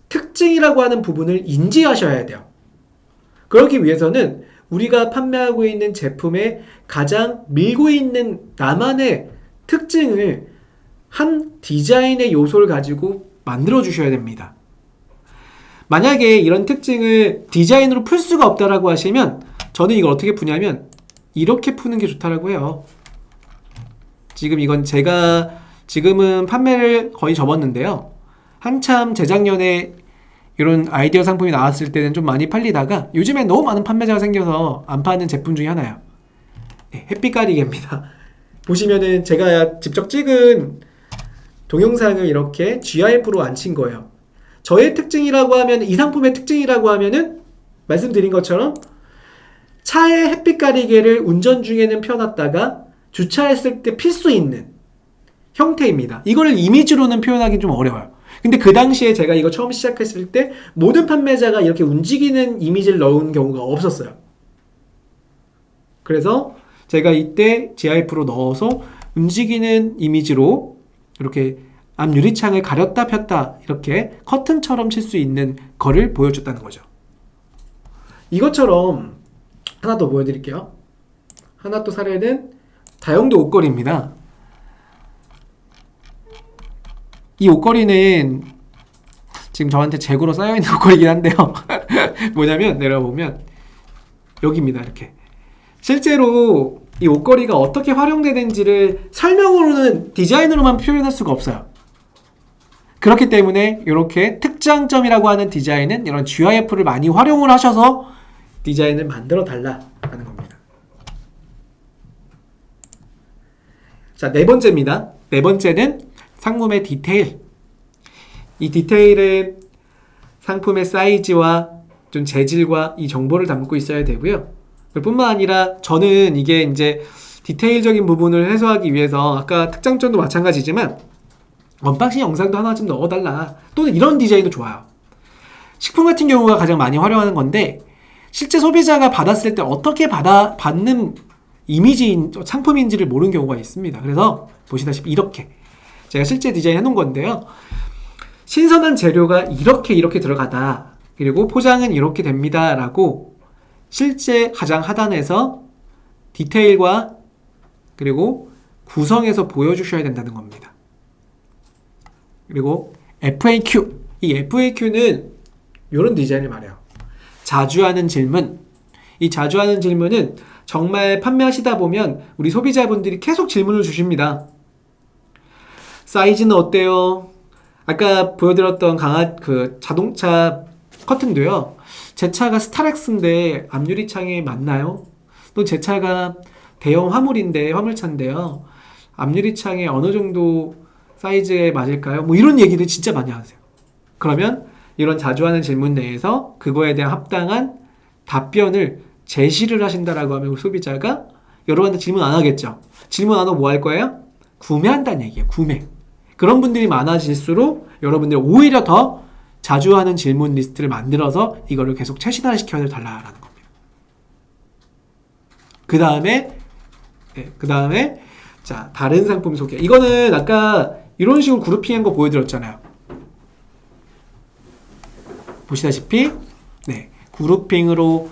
특징이라고 하는 부분을 인지하셔야 돼요. 그러기 위해서는 우리가 판매하고 있는 제품에 가장 밀고 있는 나만의 특징을 한 디자인의 요소를 가지고 만들어 주셔야 됩니다. 만약에 이런 특징을 디자인으로 풀 수가 없다라고 하시면 저는 이걸 어떻게 푸냐면 이렇게 푸는 게 좋다라고 해요. 지금 이건 제가 지금은 판매를 거의 접었는데요. 한참 재작년에 이런 아이디어 상품이 나왔을 때는 좀 많이 팔리다가 요즘엔 너무 많은 판매자가 생겨서 안 파는 제품 중에 하나예요. 네, 햇빛 가리개입니다. 보시면은 제가 직접 찍은 동영상을 이렇게 GIF로 안 친 거예요. 저의 특징이라고 하면, 이 상품의 특징이라고 하면은 말씀드린 것처럼 차에 햇빛 가리개를 운전 중에는 펴놨다가 주차했을 때 필 수 있는 형태입니다. 이거를 이미지로는 표현하기 좀 어려워요. 근데 그 당시에 제가 이거 처음 시작했을 때 모든 판매자가 이렇게 움직이는 이미지를 넣은 경우가 없었어요. 그래서 제가 이때 GIF로 넣어서 움직이는 이미지로 이렇게 앞 유리창을 가렸다 폈다 이렇게 커튼처럼 칠 수 있는 거를 보여줬다는 거죠. 이것처럼 하나 더 보여드릴게요. 하나 또 사례는 다용도 옷걸이입니다. 이 옷걸이는 지금 저한테 재고로 쌓여있는 옷걸이긴 한데요. 뭐냐면 내려보면 여기입니다. 이렇게 실제로 이 옷걸이가 어떻게 활용되는지를 설명으로는 디자인으로만 표현할 수가 없어요. 그렇기 때문에 이렇게 특장점이라고 하는 디자인은 이런 GIF를 많이 활용을 하셔서 디자인을 만들어 달라라는 겁니다. 자, 네 번째입니다. 네 번째는 상품의 디테일. 이 디테일은 상품의 사이즈와 좀 재질과 이 정보를 담고 있어야 되고요. 뿐만 아니라 저는 이게 이제 디테일적인 부분을 해소하기 위해서 아까 특장점도 마찬가지지만 언박싱 영상도 하나 좀 넣어달라. 또는 이런 디자인도 좋아요. 식품 같은 경우가 가장 많이 활용하는 건데 실제 소비자가 받았을 때 어떻게 받는 이미지인 상품인지를 모르는 경우가 있습니다. 그래서 보시다시피 이렇게 제가 실제 디자인 해놓은 건데요. 신선한 재료가 이렇게 들어가다. 그리고 포장은 이렇게 됩니다. 라고 실제 가장 하단에서 디테일과 그리고 구성해서 보여주셔야 된다는 겁니다. 그리고 FAQ. 이 FAQ는 이런 디자인을 말해요. 자주 하는 질문. 이 자주 하는 질문은 정말 판매하시다 보면 우리 소비자분들이 계속 질문을 주십니다. 사이즈는 어때요? 아까 보여드렸던 자동차 커튼도요. 제 차가 스타렉스인데 앞유리창에 맞나요? 또 제 차가 대형 화물인데 화물차인데요. 앞유리창에 어느 정도 사이즈에 맞을까요? 뭐 이런 얘기를 진짜 많이 하세요. 그러면 이런 자주 하는 질문 내에서 그거에 대한 합당한 답변을 제시를 하신다라고 하면 우리 소비자가 여러분한테 질문 안 하겠죠. 질문 안 하고 뭐 할 거예요? 구매한다는 얘기예요. 구매. 그런 분들이 많아질수록 여러분들이 오히려 더 자주 하는 질문 리스트를 만들어서 이거를 계속 최신화시켜 달라라는 겁니다. 그 다음에 자, 다른 상품 소개. 이거는 아까 이런 식으로 그룹핑한 거 보여드렸잖아요. 보시다시피 그룹핑으로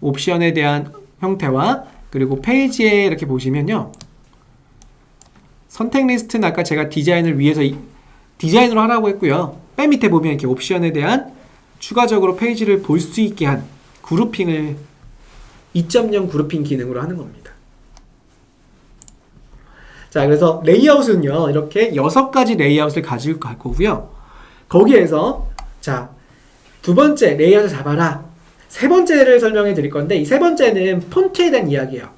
옵션에 대한 형태와 그리고 페이지에 이렇게 보시면요. 선택 리스트는 아까 제가 디자인을 위해서 디자인으로 하라고 했고요. 맨 밑에 보면 이렇게 옵션에 대한 추가적으로 페이지를 볼 수 있게 한 그룹핑을 2.0 그룹핑 기능으로 하는 겁니다. 자, 그래서 레이아웃은요. 이렇게 6가지 레이아웃을 가지고 갈 거고요. 거기에서 자, 두 번째 레이아웃을 잡아라. 세 번째를 설명해 드릴 건데 이 세 번째는 폰트에 대한 이야기예요.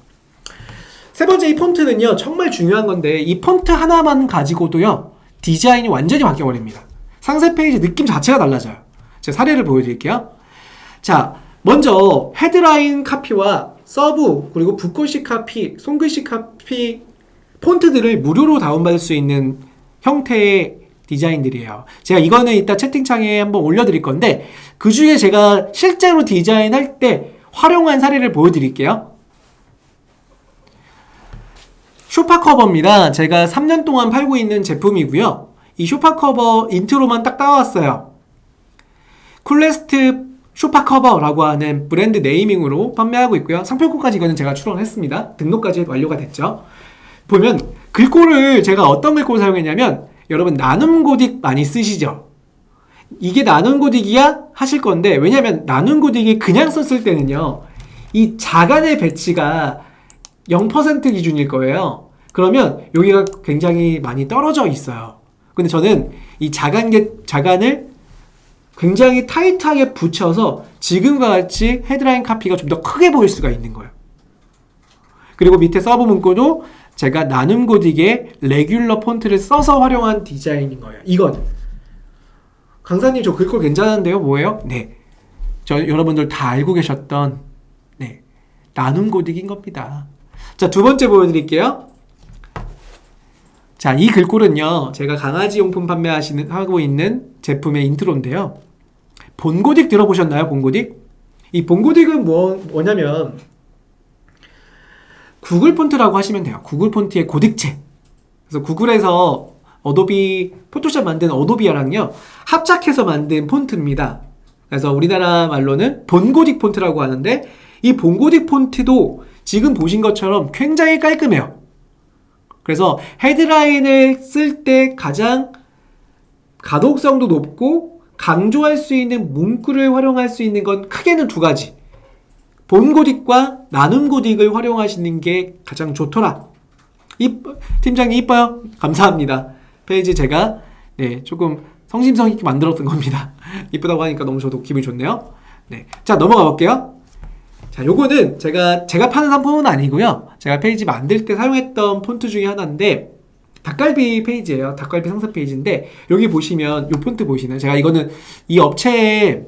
세 번째 이 폰트는요. 정말 중요한 건데 이 폰트 하나만 가지고도요. 디자인이 완전히 바뀌어버립니다. 상세 페이지 느낌 자체가 달라져요. 제가 사례를 보여드릴게요. 자, 먼저 헤드라인 카피와 서브 그리고 붓글씨 카피, 손글씨 카피 폰트들을 무료로 다운받을 수 있는 형태의 디자인들이에요. 제가 이거는 이따 채팅창에 한번 올려드릴 건데 그 중에 제가 실제로 디자인할 때 활용한 사례를 보여드릴게요. 쇼파 커버입니다. 제가 3년 동안 팔고 있는 제품이고요. 이 쇼파 커버 인트로만 딱 따왔어요. 쿨레스트 쇼파 커버라고 하는 브랜드 네이밍으로 판매하고 있고요. 상표권까지 이거는 제가 출원했습니다. 등록까지 완료가 됐죠. 보면 글꼴을 제가 어떤 글꼴을 사용했냐면 여러분 나눔 고딕 많이 쓰시죠? 이게 나눔 고딕이야? 하실 건데 왜냐면 나눔 고딕이 그냥 썼을 때는요. 이 자간의 배치가 0% 기준일 거예요. 그러면 여기가 굉장히 많이 떨어져 있어요. 근데 저는 이 자간을 굉장히 타이트하게 붙여서 지금과 같이 헤드라인 카피가 좀 더 크게 보일 수가 있는 거예요. 그리고 밑에 서브 문구도 제가 나눔 고딕의 레귤러 폰트를 써서 활용한 디자인인 거예요. 이거는 강사님 저 글꼴 괜찮은데요? 뭐예요? 네, 저 여러분들 다 알고 계셨던 나눔 고딕인 겁니다. 자, 두 번째 보여드릴게요. 자, 이 글꼴은요, 제가 강아지 용품 하고 있는 제품의 인트로인데요. 본고딕 들어보셨나요? 본고딕? 이 본고딕은 뭐냐면 구글 폰트라고 하시면 돼요. 구글 폰트의 고딕체. 그래서 구글에서 어도비 포토샵 만든 어도비아랑요 합작해서 만든 폰트입니다. 그래서 우리나라 말로는 본고딕 폰트라고 하는데 이 본고딕 폰트도 지금 보신 것처럼 굉장히 깔끔해요. 그래서 헤드라인을 쓸 때 가장 가독성도 높고 강조할 수 있는 문구를 활용할 수 있는 건 크게는 두 가지. 본고딕과 나눔고딕을 활용하시는 게 가장 좋더라. 팀장님 이뻐요? 감사합니다. 페이지 제가 조금 성심성 있게 만들었던 겁니다. 이쁘다고 하니까 너무 저도 기분이 좋네요. 네, 자 넘어가 볼게요. 자, 요거는 제가 파는 상품은 아니고요. 제가 페이지 만들 때 사용했던 폰트 중에 하나인데 닭갈비 페이지예요. 닭갈비 상세 페이지인데 여기 보시면 요 폰트 보이시나요? 제가 이거는 이 업체에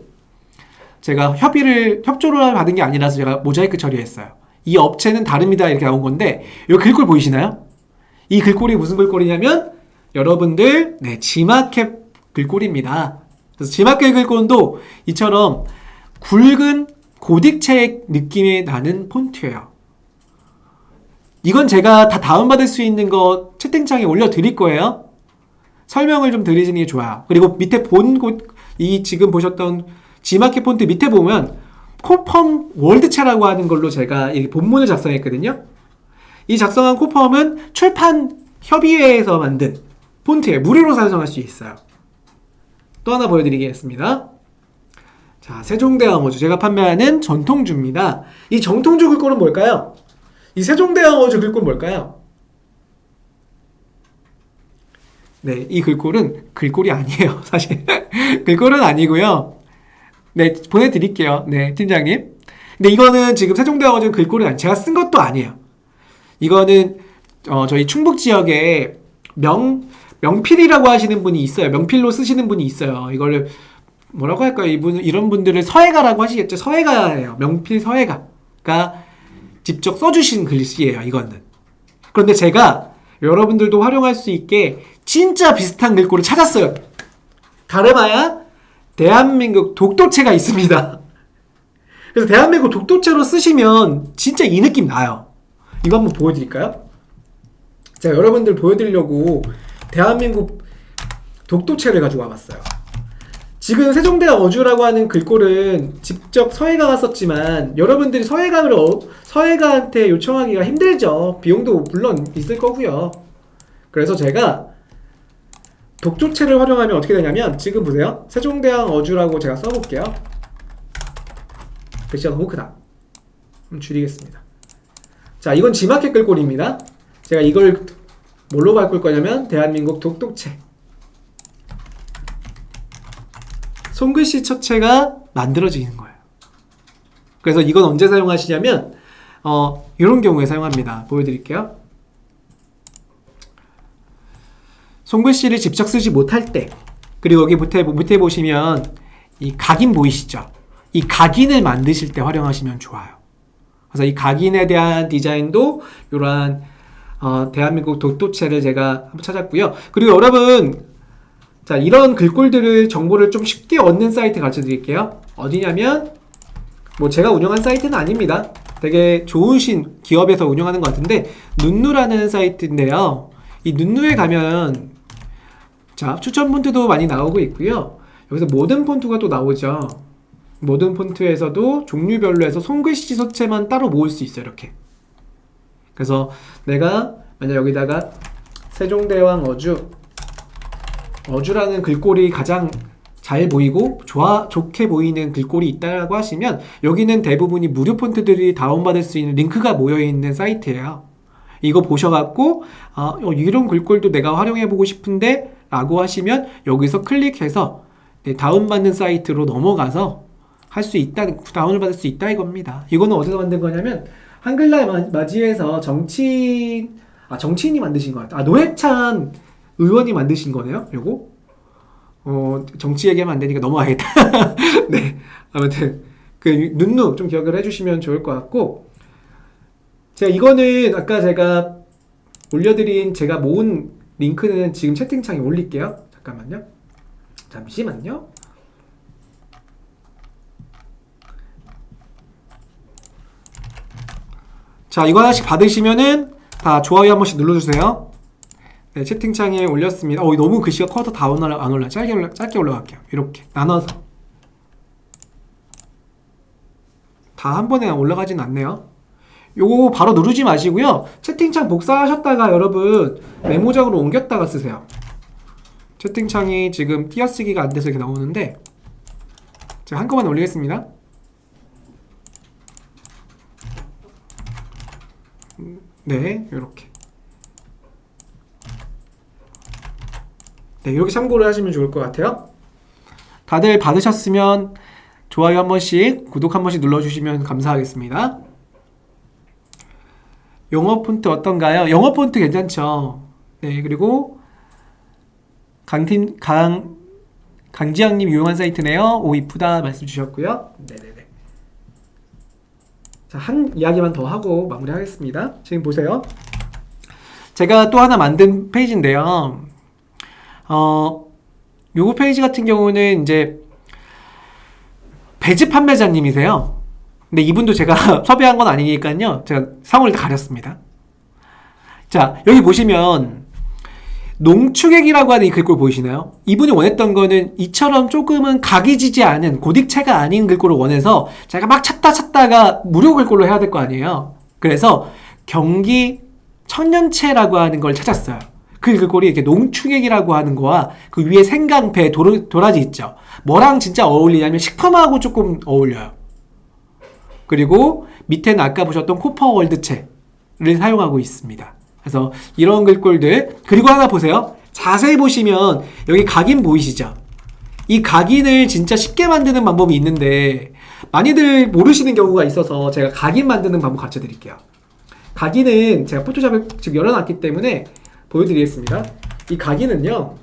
제가 협조를 받은 게 아니라서 제가 모자이크 처리했어요. 이 업체는 다릅니다 이렇게 나온 건데 요 글꼴 보이시나요? 이 글꼴이 무슨 글꼴이냐면 여러분들 지마켓 글꼴입니다. 그래서 지마켓 글꼴도 이처럼 굵은 고딕책 느낌이 나는 폰트예요. 이건 제가 다 다운받을 수 있는 거 채팅창에 올려드릴 거예요. 설명을 좀 드리시는 게 좋아요. 그리고 밑에 이 지금 보셨던 지마켓 폰트 밑에 보면 코펌 월드체라고 하는 걸로 제가 이 본문을 작성했거든요. 이 작성한 코펌은 출판 협의회에서 만든 폰트에 무료로 사용할 수 있어요. 또 하나 보여드리겠습니다. 자, 세종대왕어주 제가 판매하는 전통주입니다. 이 전통주 글꼴은 뭘까요? 이 세종대왕어주 글꼴 뭘까요? 네, 이 글꼴은 글꼴이 아니에요. 사실 글꼴은 아니고요. 네, 보내드릴게요. 네, 팀장님. 근데 이거는 지금 세종대왕어주 글꼴은 아니에요. 제가 쓴 것도 아니에요. 이거는 저희 충북 지역에 명필이라고 하시는 분이 있어요. 명필로 쓰시는 분이 있어요. 이거를 뭐라고 할까요? 이런 분들을 서예가라고 하시겠죠? 서예가예요. 명필 서예가가 직접 써주신 글씨예요. 이거는. 그런데 제가 여러분들도 활용할 수 있게 진짜 비슷한 글꼴을 찾았어요. 다름아야 대한민국 독도체가 있습니다. 그래서 대한민국 독도체로 쓰시면 진짜 이 느낌 나요. 이거 한번 보여드릴까요? 제가 여러분들 보여드리려고 대한민국 독도체를 가지고 와봤어요. 지금 세종대왕어주라고 하는 글꼴은 직접 서예가가 썼지만 여러분들이 서예가한테 요청하기가 힘들죠. 비용도 물론 있을 거고요. 그래서 제가 독도체를 활용하면 어떻게 되냐면 지금 보세요. 세종대왕어주라고 제가 써볼게요. 글씨가 너무 크다. 좀 줄이겠습니다. 자, 이건 지마켓 글꼴입니다. 제가 이걸 뭘로 바꿀 거냐면 대한민국 독도체. 손글씨 첫체가 만들어지는 거예요. 그래서 이건 언제 사용하시냐면 이런 경우에 사용합니다. 보여드릴게요. 손글씨를 직접 쓰지 못할 때, 그리고 여기 밑에 보시면 이 각인 보이시죠? 이 각인을 만드실 때 활용하시면 좋아요. 그래서 이 각인에 대한 디자인도 이러한 대한민국 독도체를 제가 한번 찾았고요. 그리고 여러분, 자, 이런 글꼴들을 정보를 좀 쉽게 얻는 사이트 가르쳐 드릴게요. 어디냐면 뭐 제가 운영한 사이트는 아닙니다. 되게 좋으신 기업에서 운영하는 것 같은데 눈누라는 사이트인데요. 이 눈누에 가면 자, 추천 폰트도 많이 나오고 있고요. 여기서 모든 폰트가 또 나오죠. 모든 폰트에서도 종류별로 해서 손글씨 서체만 따로 모을 수 있어요. 이렇게. 그래서 내가 만약 여기다가 세종대왕어주라는 글꼴이 가장 잘 보이고 좋게 보이는 글꼴이 있다고 하시면 여기는 대부분이 무료 폰트들이 다운받을 수 있는 링크가 모여있는 사이트예요. 이거 보셔갖고 이런 글꼴도 내가 활용해보고 싶은데 라고 하시면 여기서 클릭해서 다운받는 사이트로 넘어가서 다운을 받을 수 있다 이겁니다. 이거는 어디서 만든 거냐면 한글날 맞이해서 정치인이 만드신 것 같아요. 노회찬 의원이 만드신 거네요. 요거 정치 얘기하면 안 되니까 넘어가겠다. 네, 아무튼 그 눈누 좀 기억을 해주시면 좋을 것 같고, 이거는 아까 제가 올려드린 제가 모은 링크는 지금 채팅창에 올릴게요. 잠깐만요. 잠시만요. 자, 이거 하나씩 받으시면은 다 좋아요 한 번씩 눌러주세요. 네, 채팅창에 올렸습니다. 너무 글씨가 커서 다 안 올라. 짧게 올라갈게요. 이렇게 나눠서 다 한 번에 올라가진 않네요. 요거 바로 누르지 마시고요. 채팅창 복사하셨다가 여러분 메모장으로 옮겼다가 쓰세요. 채팅창이 지금 띄어쓰기가 안 돼서 이렇게 나오는데 제가 한꺼번에 올리겠습니다. 네, 요렇게. 네, 이렇게 참고를 하시면 좋을 것 같아요. 다들 받으셨으면 좋아요 한 번씩, 구독 한 번씩 눌러주시면 감사하겠습니다. 영어 폰트 어떤가요? 영어 폰트 괜찮죠? 네, 그리고 강지영님 유용한 사이트네요. 오, 이쁘다 말씀 주셨고요. 네네네. 자, 한 이야기만 더 하고 마무리하겠습니다. 지금 보세요. 제가 또 하나 만든 페이지인데요. 요거 페이지 같은 경우는 이제 배지 판매자님이세요. 근데 이분도 제가 섭외한 건 아니니까요. 제가 상호를 다 가렸습니다. 자, 여기 보시면 농축액이라고 하는 이 글꼴 보이시나요? 이분이 원했던 거는 이처럼 조금은 각이 지지 않은 고딕체가 아닌 글꼴을 원해서 제가 막 찾다가 무료 글꼴로 해야 될 거 아니에요. 그래서 경기 천년체라고 하는 걸 찾았어요. 그 글꼴이 이렇게 농축액이라고 하는 거와 그 위에 생강, 배, 도라지 있죠. 뭐랑 진짜 어울리냐면 식품하고 조금 어울려요. 그리고 밑에는 아까 보셨던 코퍼월드체를 사용하고 있습니다. 그래서 이런 글꼴들, 그리고 하나 보세요. 자세히 보시면 여기 각인 보이시죠? 이 각인을 진짜 쉽게 만드는 방법이 있는데 많이들 모르시는 경우가 있어서 제가 각인 만드는 방법 가르쳐 드릴게요. 각인은 제가 포토샵을 지금 열어놨기 때문에 보여드리겠습니다. 이 각인은요,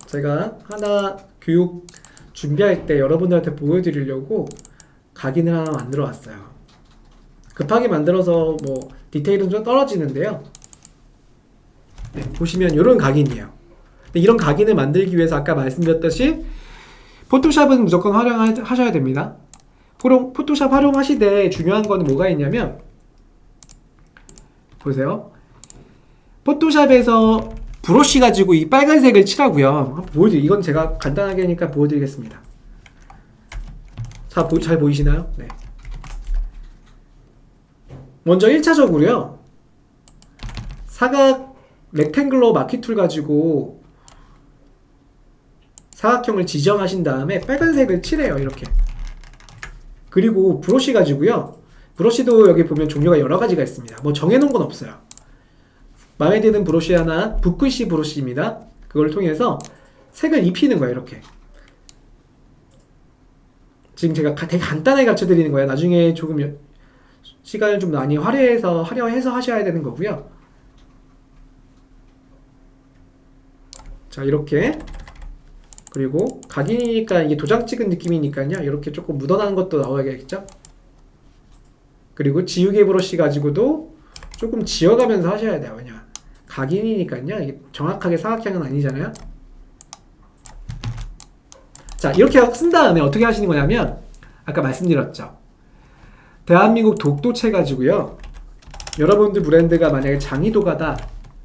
제가 하나 교육 준비할 때 여러분들한테 보여드리려고 각인을 하나 만들어 왔어요. 급하게 만들어서 뭐 디테일은 좀 떨어지는데요. 네, 보시면 이런 각인이에요. 근데 이런 각인을 만들기 위해서 아까 말씀드렸듯이 포토샵은 무조건 활용하셔야 됩니다. 포토샵 활용하시되 중요한 거는 뭐가 있냐면, 보세요. 포토샵에서 브러쉬 가지고 이 빨간색을 칠하고요. 이건 제가 간단하게 하니까 보여드리겠습니다. 자, 잘 보이시나요? 네. 먼저 1차적으로요. 사각 렉탱글러 마키 툴 가지고 사각형을 지정하신 다음에 빨간색을 칠해요. 이렇게. 그리고 브러쉬 가지고요. 브러쉬도 여기 보면 종류가 여러 가지가 있습니다. 뭐 정해놓은 건 없어요. 마음에 드는 브러쉬 하나, 붓글씨 브러쉬입니다. 그걸 통해서 색을 입히는 거예요. 이렇게. 지금 제가 되게 간단하게 가르쳐 드리는 거예요. 나중에 조금 시간을 좀 많이 화려해서 하셔야 되는 거고요. 자, 이렇게. 그리고 각인이니까 이게 도장 찍은 느낌이니까요. 이렇게 조금 묻어나는 것도 나와야겠죠? 그리고 지우개 브러쉬 가지고도 조금 지워가면서 하셔야 돼요. 왜냐, 각인이니까요. 이게 정확하게 사각형은 아니잖아요. 자, 이렇게 쓴 다음에 어떻게 하시는 거냐면, 아까 말씀드렸죠. 대한민국 독도체 가지고요. 여러분들 브랜드가 만약에 장이도가다.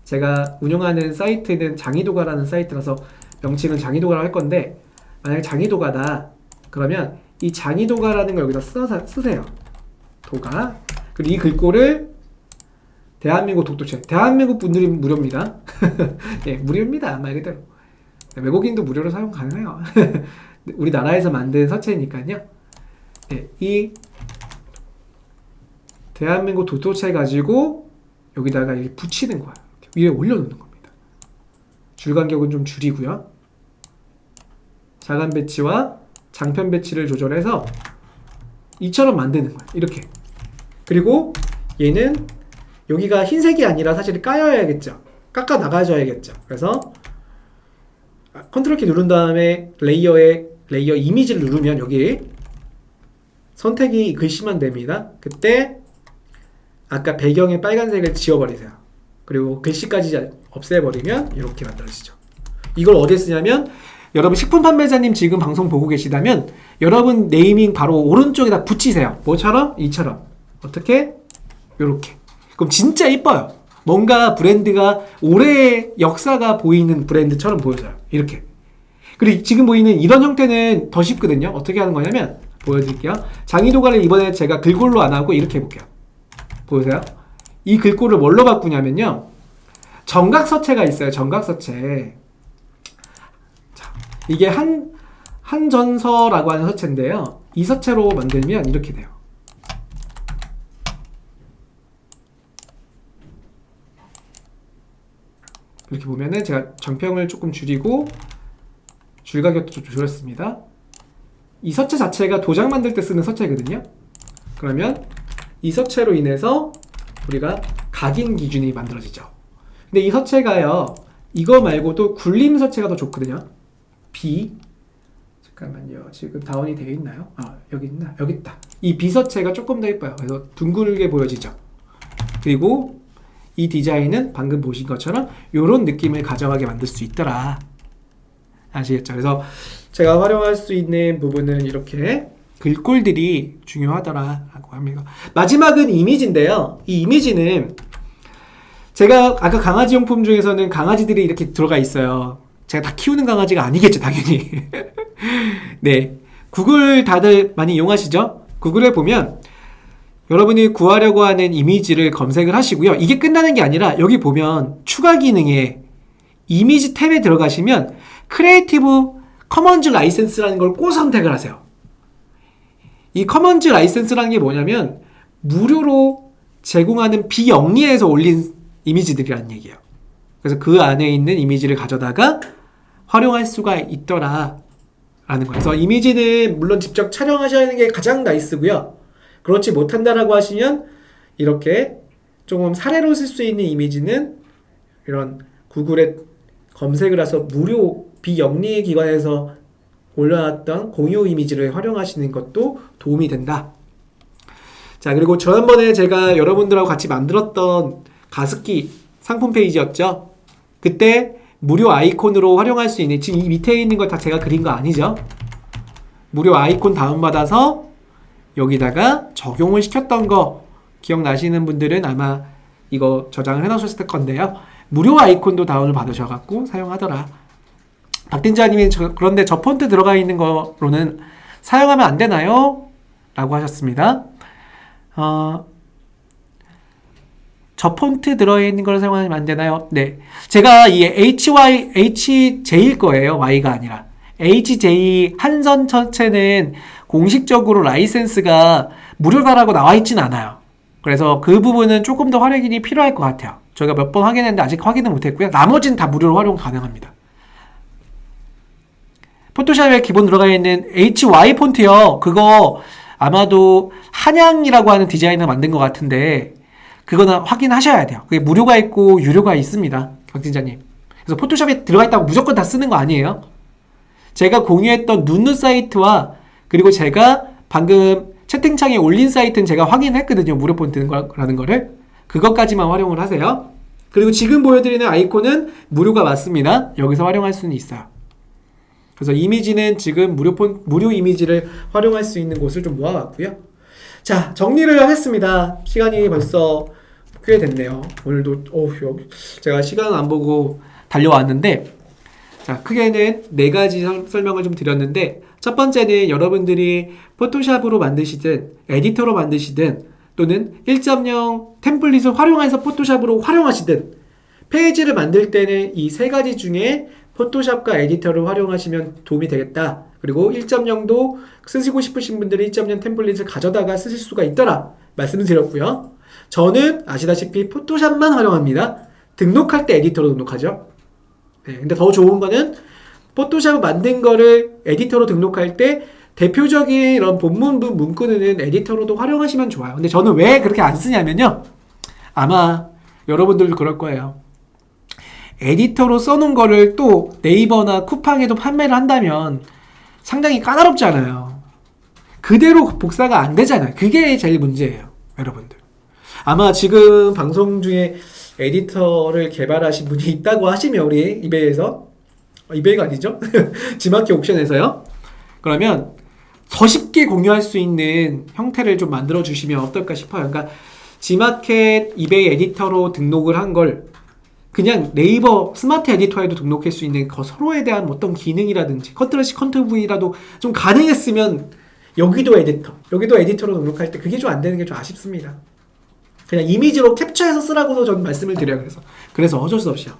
제가 운영하는 사이트는 장이도가라는 사이트라서 명칭은 장이도가라고 할 건데, 만약에 장이도가다. 그러면 이 장이도가라는 걸 여기다 쓰세요. 도가. 그리고 이 글꼴을 대한민국 독도체. 대한민국 분들이 무료입니다. 예, 무료입니다. 말 그대로. 외국인도 무료로 사용 가능해요. 우리나라에서 만든 서체니까요. 예, 이 대한민국 독도체 가지고 여기다가 이렇게 붙이는 거예요. 위에 올려놓는 겁니다. 줄 간격은 좀 줄이고요. 자간 배치와 장편 배치를 조절해서 이처럼 만드는 거예요. 이렇게. 그리고 얘는 여기가 흰색이 아니라 사실 까여야겠죠. 깎아 나가줘야겠죠. 그래서 컨트롤 키 누른 다음에 레이어 이미지를 누르면 여기 선택이 글씨만 됩니다. 그때 아까 배경의 빨간색을 지워버리세요. 그리고 글씨까지 없애버리면 이렇게 만들어지죠. 이걸 어디에 쓰냐면, 여러분 식품 판매자님 지금 방송 보고 계시다면 여러분 네이밍 바로 오른쪽에다 붙이세요. 뭐처럼? 이처럼. 어떻게? 요렇게. 그럼 진짜 이뻐요. 뭔가 브랜드가 오래 역사가 보이는 브랜드처럼 보여져요. 이렇게. 그리고 지금 보이는 이런 형태는 더 쉽거든요. 어떻게 하는 거냐면 보여드릴게요. 장의도가를 이번에 제가 글꼴로 안 하고 이렇게 해볼게요. 보세요. 이 글꼴을 뭘로 바꾸냐면요. 정각서체가 있어요. 정각서체. 자, 이게 한전서라고 하는 서체인데요. 이 서체로 만들면 이렇게 돼요. 이렇게 보면은 제가 정평을 조금 줄이고 줄가격도 좀 줄였습니다. 이 서체 자체가 도장 만들 때 쓰는 서체거든요. 그러면 이 서체로 인해서 우리가 각인 기준이 만들어지죠. 근데 이 서체가요, 이거 말고도 굴림 서체가 더 좋거든요. B, 잠깐만요. 지금 다운이 되어 있나요? 아, 여기 있나? 여기 있다. 이 B 서체가 조금 더 예뻐요. 그래서 둥글게 보여지죠. 그리고 이 디자인은 방금 보신 것처럼 이런 느낌을 가져가게 만들 수 있더라. 아시겠죠? 그래서 제가 활용할 수 있는 부분은 이렇게 글꼴들이 중요하더라라고 합니다. 마지막은 이미지인데요. 이 이미지는 제가 아까 강아지 용품 중에서는 강아지들이 이렇게 들어가 있어요. 제가 다 키우는 강아지가 아니겠죠, 당연히. 네, 구글 다들 많이 이용하시죠? 구글에 보면 여러분이 구하려고 하는 이미지를 검색을 하시고요. 이게 끝나는 게 아니라 여기 보면 추가 기능에 이미지 탭에 들어가시면 크리에이티브 커먼즈 라이센스라는 걸 꼭 선택을 하세요. 이 커먼즈 라이센스라는 게 뭐냐면 무료로 제공하는 비영리에서 올린 이미지들이라는 얘기예요. 그래서 그 안에 있는 이미지를 가져다가 활용할 수가 있더라 라는 거예요. 그래서 이미지는 물론 직접 촬영하셔야 하는 게 가장 나이스고요. 그렇지 못한다라고 하시면 이렇게 조금 사례로 쓸 수 있는 이미지는 이런 구글에 검색을 해서 무료 비영리 기관에서 올려놨던 공유 이미지를 활용하시는 것도 도움이 된다. 자, 그리고 지난번에 제가 여러분들하고 같이 만들었던 가습기 상품 페이지였죠. 그때 무료 아이콘으로 활용할 수 있는, 지금 이 밑에 있는 거 다 제가 그린 거 아니죠? 무료 아이콘 다운받아서 여기다가 적용을 시켰던 거 기억나시는 분들은 아마 이거 저장을 해놓으셨을 건데요. 무료 아이콘도 다운을 받으셔갖고 사용하더라. 박딘자님이 그런데 저 폰트 들어가 있는 거로는 사용하면 안 되나요? 라고 하셨습니다. 저 폰트 들어있는 걸 사용하면 안 되나요? 네. 제가 이 HJ일 거예요. Y가 아니라. HJ 한선 전체는 공식적으로 라이센스가 무료다라고 나와 있진 않아요. 그래서 그 부분은 조금 더 활용이 필요할 것 같아요. 저희가 몇 번 확인했는데 아직 확인은 못했고요. 나머지는 다 무료로 활용 가능합니다. 포토샵에 기본 들어가 있는 HY 폰트요. 그거 아마도 한양이라고 하는 디자이너 만든 것 같은데 그거는 확인하셔야 돼요. 그게 무료가 있고 유료가 있습니다. 박진자님. 그래서 포토샵에 들어가 있다고 무조건 다 쓰는 거 아니에요. 제가 공유했던 눈누 사이트와 그리고 제가 방금 채팅창에 올린 사이트는 제가 확인했거든요. 무료 폰트라는 거를. 그것까지만 활용을 하세요. 그리고 지금 보여드리는 아이콘은 무료가 맞습니다. 여기서 활용할 수는 있어요. 그래서 이미지는 지금 무료 이미지를 활용할 수 있는 곳을 좀 모아봤고요. 자, 정리를 하겠습니다. 시간이 벌써 꽤 됐네요. 오늘도 제가 시간 안 보고 달려왔는데, 자, 크게는 4가지 설명을 좀 드렸는데, 첫 번째는 여러분들이 포토샵으로 만드시든 에디터로 만드시든 또는 1.0 템플릿을 활용해서 포토샵으로 활용하시든 페이지를 만들 때는 이 3가지 중에 포토샵과 에디터를 활용하시면 도움이 되겠다. 그리고 1.0도 쓰시고 싶으신 분들은 1.0 템플릿을 가져다가 쓰실 수가 있더라 말씀을 드렸고요. 저는 아시다시피 포토샵만 활용합니다. 등록할 때 에디터로 등록하죠. 네, 근데 더 좋은 거는 포토샵을 만든 거를 에디터로 등록할 때 대표적인 이런 본문부 문구는 에디터로도 활용하시면 좋아요. 근데 저는 왜 그렇게 안 쓰냐면요. 아마 여러분들도 그럴 거예요. 에디터로 써놓은 거를 또 네이버나 쿠팡에도 판매를 한다면 상당히 까다롭잖아요. 그대로 복사가 안 되잖아요. 그게 제일 문제예요, 여러분들. 아마 지금 방송 중에 에디터를 개발하신 분이 있다고 하시면 우리 이베이에서 이베이가 아니죠? 지마켓 옥션에서요. 그러면 더 쉽게 공유할 수 있는 형태를 좀 만들어 주시면 어떨까 싶어요. 그러니까 지마켓 이베이 에디터로 등록을 한 걸 그냥 네이버 스마트 에디터에도 등록할 수 있는 그 서로에 대한 어떤 기능이라든지 컨트롤-C, 컨트롤-V라도 좀 가능했으면 여기도 에디터로 등록할 때 그게 좀 안 되는 게 좀 아쉽습니다. 그냥 이미지로 캡처해서 쓰라고도 전 말씀을 드려요. 그래서 어쩔 수 없이요.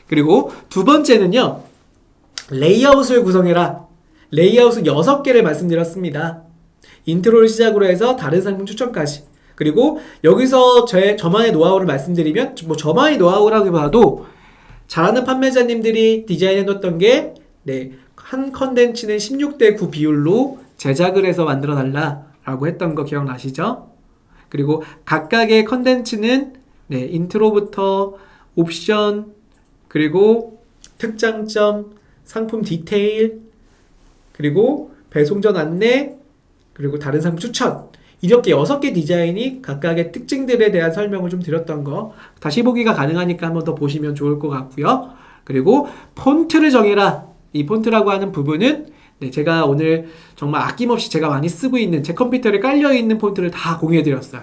그리고 두 번째는요. 레이아웃을 구성해라. 레이아웃은 6개를 말씀드렸습니다. 인트로를 시작으로 해서 다른 상품 추천까지. 그리고 여기서 저만의 노하우를 말씀드리면 뭐 저만의 노하우라기보다도 잘하는 판매자님들이 디자인해뒀던 게 한 컨텐츠는 16:9 비율로 제작을 해서 만들어 달라라고 했던 거 기억나시죠? 그리고 각각의 컨텐츠는 인트로부터 옵션 그리고 특장점, 상품 디테일 그리고 배송 전 안내 그리고 다른 상품 추천 이렇게 6개 디자인이 각각의 특징들에 대한 설명을 좀 드렸던 거 다시 보기가 가능하니까 한번 더 보시면 좋을 것 같고요. 그리고 폰트를 정해라. 이 폰트라고 하는 부분은 제가 오늘 정말 아낌없이 제가 많이 쓰고 있는 제 컴퓨터에 깔려있는 폰트를 다 공유해드렸어요.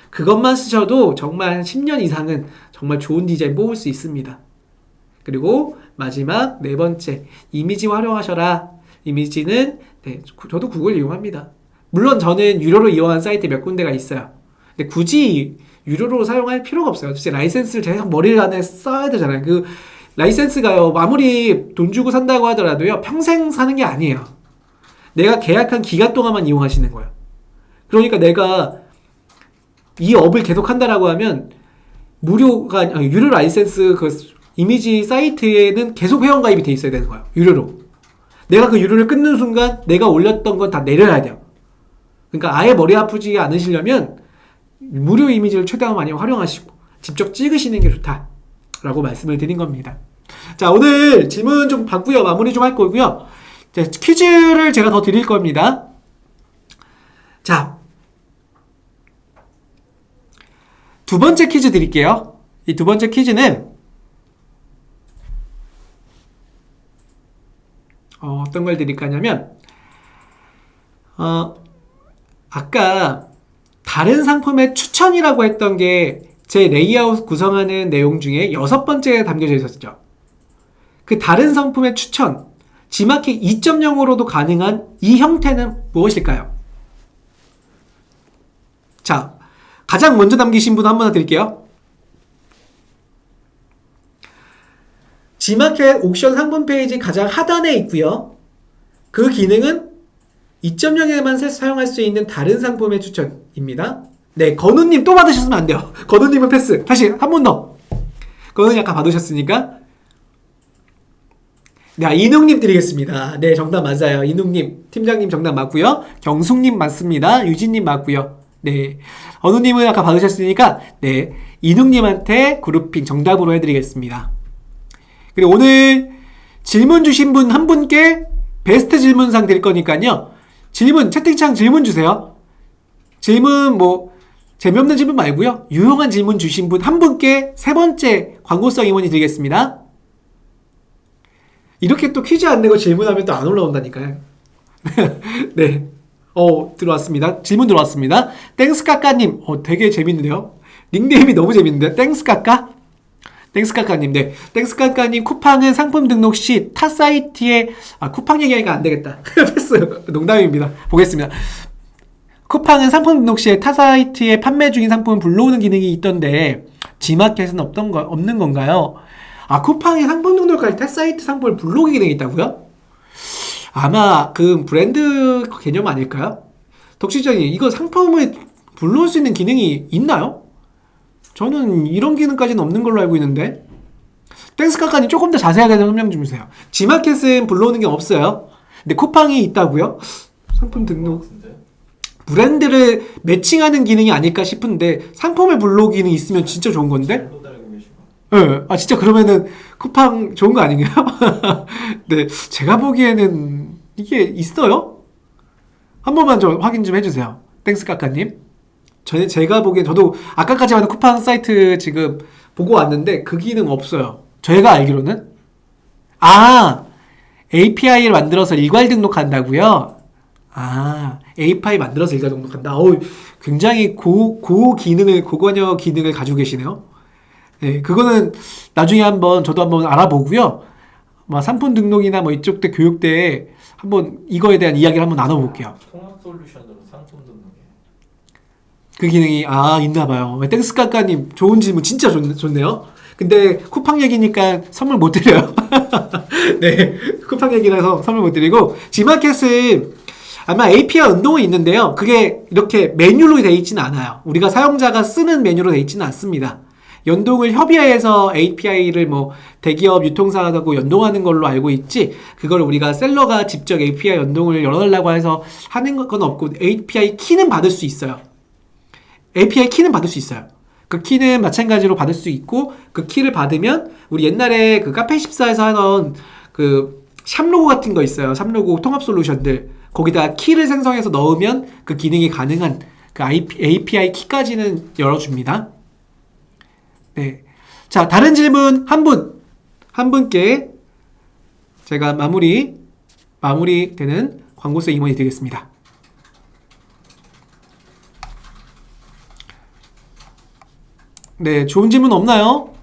그것만 쓰셔도 정말 10년 이상은 정말 좋은 디자인 뽑을 수 있습니다. 그리고 마지막 4번째 이미지 활용하셔라. 이미지는 저도 구글 이용합니다. 물론 저는 유료로 이용한 사이트 몇 군데가 있어요. 근데 굳이 유료로 사용할 필요가 없어요. 진짜 라이센스를 계속 머리 안에 써야 되잖아요. 그 라이센스가요. 아무리 돈 주고 산다고 하더라도요. 평생 사는 게 아니에요. 내가 계약한 기간 동안만 이용하시는 거예요. 그러니까 내가 이 업을 계속 한다라고 하면 유료 라이센스 그 이미지 사이트에는 계속 회원가입이 돼 있어야 되는 거예요. 유료로. 내가 그 유료를 끊는 순간 내가 올렸던 건 다 내려야 돼요. 그러니까 아예 머리 아프지 않으시려면 무료 이미지를 최대한 많이 활용하시고 직접 찍으시는 게 좋다라고 말씀을 드린 겁니다. 자, 오늘 질문 좀 받고요. 마무리 좀 할 거고요. 자, 퀴즈를 제가 더 드릴 겁니다. 자, 두 번째 퀴즈 드릴게요. 이 두 번째 퀴즈는 어떤 걸 드릴까 하냐면 아까 다른 상품의 추천이라고 했던 게 제 레이아웃 구성하는 내용 중에 6번째에 담겨져 있었죠. 그 다른 상품의 추천, 지마켓 2.0으로도 가능한 이 형태는 무엇일까요? 자, 가장 먼저 남기신 분 한 번 드릴게요. 지마켓 옥션 상품 페이지 가장 하단에 있고요. 그 기능은 2.0에만 사용할 수 있는 다른 상품의 추천입니다. 네, 건우님 또 받으셨으면 안 돼요. 건우님은 패스. 다시 한 번 더. 건우님 아까 받으셨으니까. 네, 이능님 드리겠습니다. 네, 정답 맞아요. 이능님, 팀장님 정답 맞고요. 경숙님 맞습니다. 유진님 맞고요. 네, 건우님은 아까 받으셨으니까 네, 이능님한테 그룹핑 정답으로 해드리겠습니다. 그리고 오늘 질문 주신 분 한 분께 베스트 질문상 드릴 거니까요. 채팅창 질문 주세요. 질문 재미없는 질문 말고요. 유용한 질문 주신 분 한 분께 3번째 광고성 임원이 드리겠습니다. 이렇게 또 퀴즈 안 내고 질문하면 또 안 올라온다니까요. 네. 들어왔습니다. 질문 들어왔습니다. 땡스카카님, 되게 재밌는데요? 닉네임이 너무 재밌는데? 땡스카카? 땡스카카님, 네. 땡스카카님, 쿠팡은 상품 등록 시 타 사이트에, 쿠팡 얘기하니까 안 되겠다. 패스. 농담입니다. 보겠습니다. 쿠팡은 상품 등록 시에 타 사이트에 판매 중인 상품을 불러오는 기능이 있던데, 지마켓은 없는 건가요? 쿠팡이 상품 등록할 타 사이트 상품을 불러오기 기능이 있다고요? 아마 그 브랜드 개념 아닐까요? 덕시장님, 이거 상품을 불러올 수 있는 기능이 있나요? 저는 이런 기능까지는 없는 걸로 알고 있는데. 땡스카카님 조금 더 자세하게 설명 좀 주세요. 지마켓은 불러오는 게 없어요. 근데 쿠팡이 있다고요? 상품 등록 브랜드를 매칭하는 기능이 아닐까 싶은데 상품을 불러오기 기능이 있으면 진짜 좋은 건데? 네. 진짜 그러면은 쿠팡 좋은 거 아닌가요? 네, 제가 보기에는 이게 있어요? 한 번만 좀 확인 좀 해주세요. 땡스카카님. 제가 보기엔 저도 아까까지 하는 쿠팡 사이트 지금 보고 왔는데 그 기능 없어요. 제가 알기로는. API를 만들어서 일괄 등록한다고요? API 만들어서 일괄 등록한다. 굉장히 고관여 기능을 가지고 계시네요. 네, 그거는 나중에 저도 한번 알아보고요. 뭐 상품 등록이나 뭐 이쪽 때 교육 때 한번 이거에 대한 이야기를 한번 나눠볼게요. 통합 솔루션으로 상품 등록에. 그 기능이 있나 봐요. 땡스카카님 좋은 질문 진짜 좋네요. 근데 쿠팡 얘기니까 선물 못 드려요. 네, 쿠팡 얘기라서 선물 못 드리고 G마켓은 아마 API 연동이 있는데요. 그게 이렇게 메뉴로 되어 있지는 않아요. 우리가 사용자가 쓰는 메뉴로 되어 있지는 않습니다. 연동을 협의해서 API를 뭐 대기업 유통사하고 연동하는 걸로 알고 있지, 그걸 우리가 셀러가 직접 API 연동을 열어달라고 해서 하는 건 없고, API 키는 받을 수 있어요. API 키는 받을 수 있어요. 그 키는 마찬가지로 받을 수 있고, 그 키를 받으면 우리 옛날에 그 카페14에서 하던 그 샵로고 같은 거 있어요. 샵로고 통합 솔루션들. 거기다 키를 생성해서 넣으면 그 기능이 가능한 그 API 키까지는 열어줍니다. 네. 자, 다른 질문 한 분께 제가 마무리되는 광고성 임원이 드리겠습니다. 네, 좋은 질문 없나요?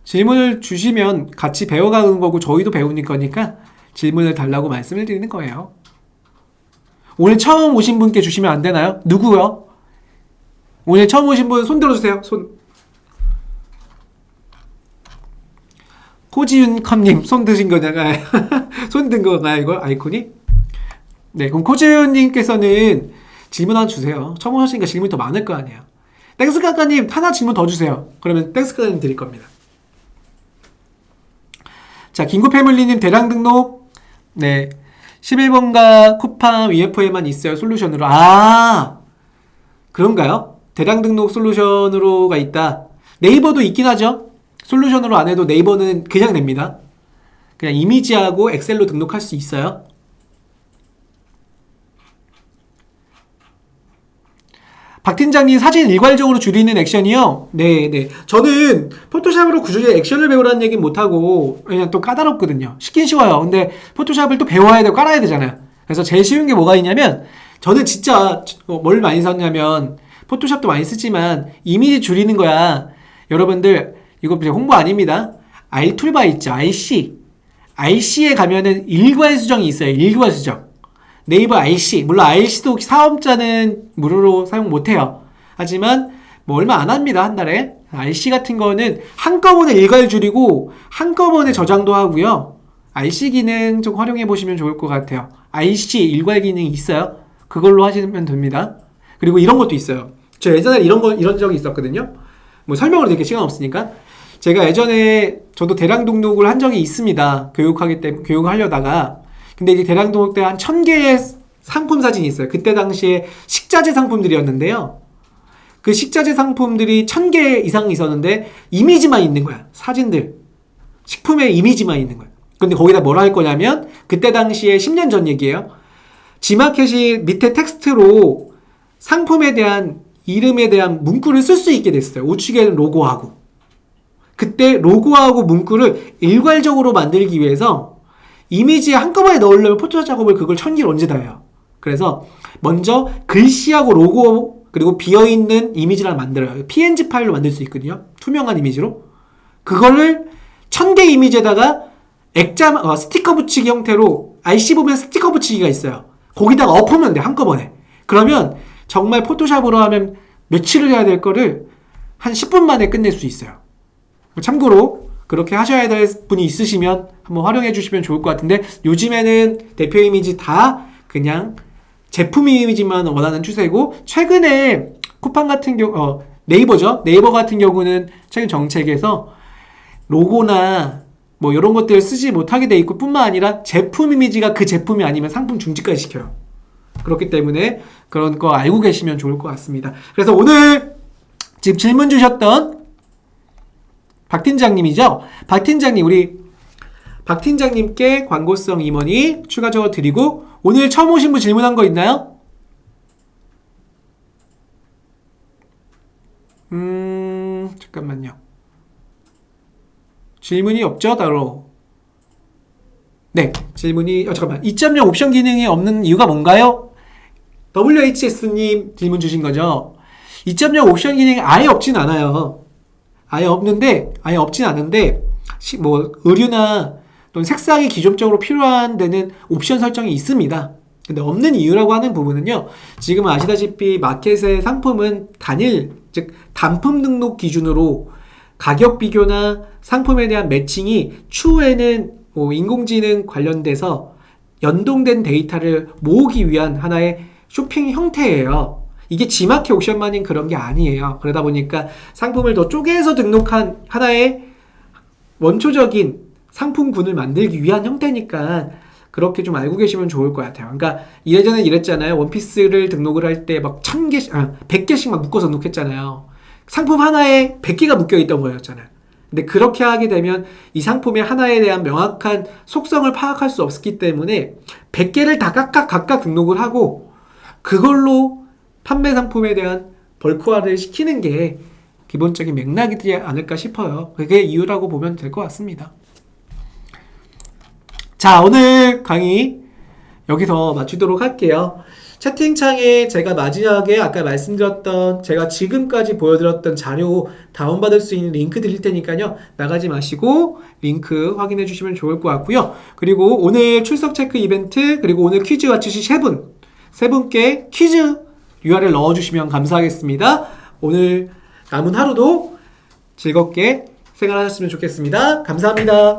질문을 주시면 같이 배워가는 거고 저희도 배우는 거니까 질문을 달라고 말씀을 드리는 거예요. 오늘 처음 오신 분께 주시면 안 되나요? 누구요? 오늘 처음 오신 분 손 들어주세요. 코지윤컴님 손 드신 거잖아요. 손 든 건가요, 이거 아이콘이? 네, 그럼 코지윤님께서는 질문 하나 주세요. 처음 오셨으니까 질문이 더 많을 거 아니에요. 땡스카카님 하나 질문 더 주세요. 그러면 땡스카카님 드릴 겁니다. 자, 긴구패밀리님 대량 등록. 네, 11번가 쿠팡 UFO에만 있어요. 솔루션으로. 그런가요? 대량 등록 솔루션으로가 있다. 네이버도 있긴 하죠. 솔루션으로 안 해도 네이버는 그냥 냅니다. 그냥 이미지하고 엑셀로 등록할 수 있어요. 박 팀장님 사진 일괄적으로 줄이는 액션이요? 네. 저는 포토샵으로 굳이 액션을 배우라는 얘기는 못하고, 그냥 또 까다롭거든요. 쉽긴 쉬워요. 근데 포토샵을 또 배워야 되고 깔아야 되잖아요. 그래서 제일 쉬운 게 뭐가 있냐면, 저는 진짜 뭘 많이 썼냐면, 포토샵도 많이 쓰지만 이미지 줄이는 거야. 여러분들 이거 홍보 아닙니다. R툴바 있죠. RC에 가면은 일괄 수정이 있어요. 일괄 수정. 네이버 RC, 물론 RC도 사업자는 무료로 사용 못해요. 하지만 뭐 얼마 안 합니다. 한 달에. RC 같은 거는 한꺼번에 일괄 줄이고 한꺼번에 저장도 하고요. RC 기능 좀 활용해 보시면 좋을 것 같아요. RC 일괄 기능이 있어요. 그걸로 하시면 됩니다. 그리고 이런 것도 있어요. 저 예전에 이런 적이 있었거든요. 뭐 설명을 드릴 시간 없으니까. 제가 예전에 저도 대량 등록을 한 적이 있습니다. 교육하려다가. 근데 이제 대량 등록 때 한 1000개의 상품 사진이 있어요. 그때 당시에 식자재 상품들이었는데요. 그 식자재 상품들이 1000개 이상 있었는데 이미지만 있는 거야. 사진들. 식품의 이미지만 있는 거야. 근데 거기다 뭘 할 거냐면 그때 당시에 10년 전 얘기예요. G마켓이 밑에 텍스트로 상품에 대한 이름에 대한 문구를 쓸 수 있게 됐어요. 우측에는 로고하고. 그때 로고하고 문구를 일괄적으로 만들기 위해서 이미지에 한꺼번에 넣으려면 포토샵 작업을 그걸 1000개를 언제 다 해요. 그래서 먼저 글씨하고 로고 그리고 비어있는 이미지를 만들어요. PNG 파일로 만들 수 있거든요. 투명한 이미지로. 그거를 1000개 이미지에다가 스티커 붙이기 형태로 RC 보면 스티커 붙이기가 있어요. 거기다가 엎으면 돼. 한꺼번에. 그러면 정말 포토샵으로 하면 며칠을 해야 될 거를 한 10분 만에 끝낼 수 있어요. 참고로 그렇게 하셔야 될 분이 있으시면 한번 활용해 주시면 좋을 것 같은데, 요즘에는 대표 이미지 다 그냥 제품 이미지만 원하는 추세고, 최근에 쿠팡 같은 경우 네이버죠. 네이버 같은 경우는 최근 정책에서 로고나 뭐 이런 것들을 쓰지 못하게 돼 있고, 뿐만 아니라 제품 이미지가 그 제품이 아니면 상품 중지까지 시켜요. 그렇기 때문에 그런 거 알고 계시면 좋을 것 같습니다. 그래서 오늘 지금 질문 주셨던 박 팀장님이죠. 박 팀장님, 우리 박 팀장님께 광고성 임원이 추가적으로 드리고, 오늘 처음 오신 분 질문한 거 있나요? 잠깐만요. 질문이 없죠, 따로. 네, 질문이 잠깐만. 2.0 옵션 기능이 없는 이유가 뭔가요? WHS님 질문 주신 거죠. 2.0 옵션 기능이 아예 없진 않아요. 아예 없는데, 아예 없진 않은데, 뭐, 의류나 또는 색상이 기존적으로 필요한 데는 옵션 설정이 있습니다. 근데 없는 이유라고 하는 부분은요, 지금 아시다시피 마켓의 상품은 단일, 즉, 단품 등록 기준으로 가격 비교나 상품에 대한 매칭이 추후에는 뭐 인공지능 관련돼서 연동된 데이터를 모으기 위한 하나의 쇼핑 형태예요. 이게 G마켓 옥션만인 그런 게 아니에요. 그러다 보니까 상품을 더 쪼개서 등록한 하나의 원초적인 상품군을 만들기 위한 형태니까 그렇게 좀 알고 계시면 좋을 것 같아요. 그러니까 예전에 이랬잖아요. 원피스를 등록을 할 때 막 100개씩 막 묶어서 등록했잖아요. 상품 하나에 100개가 묶여있던 거였잖아요. 근데 그렇게 하게 되면 이 상품의 하나에 대한 명확한 속성을 파악할 수 없기 때문에 100개를 다 각각 등록을 하고 그걸로 판매 상품에 대한 벌크화를 시키는 게 기본적인 맥락이지 않을까 싶어요. 그게 이유라고 보면 될 것 같습니다. 자, 오늘 강의 여기서 마치도록 할게요. 채팅창에 제가 마지막에 아까 말씀드렸던 제가 지금까지 보여드렸던 자료 다운받을 수 있는 링크 드릴 테니까요. 나가지 마시고 링크 확인해 주시면 좋을 것 같고요. 그리고 오늘 출석 체크 이벤트 그리고 오늘 퀴즈 맞추실 세 분께 퀴즈 URL 넣어주시면 감사하겠습니다. 오늘 남은 하루도 즐겁게 생활하셨으면 좋겠습니다. 감사합니다.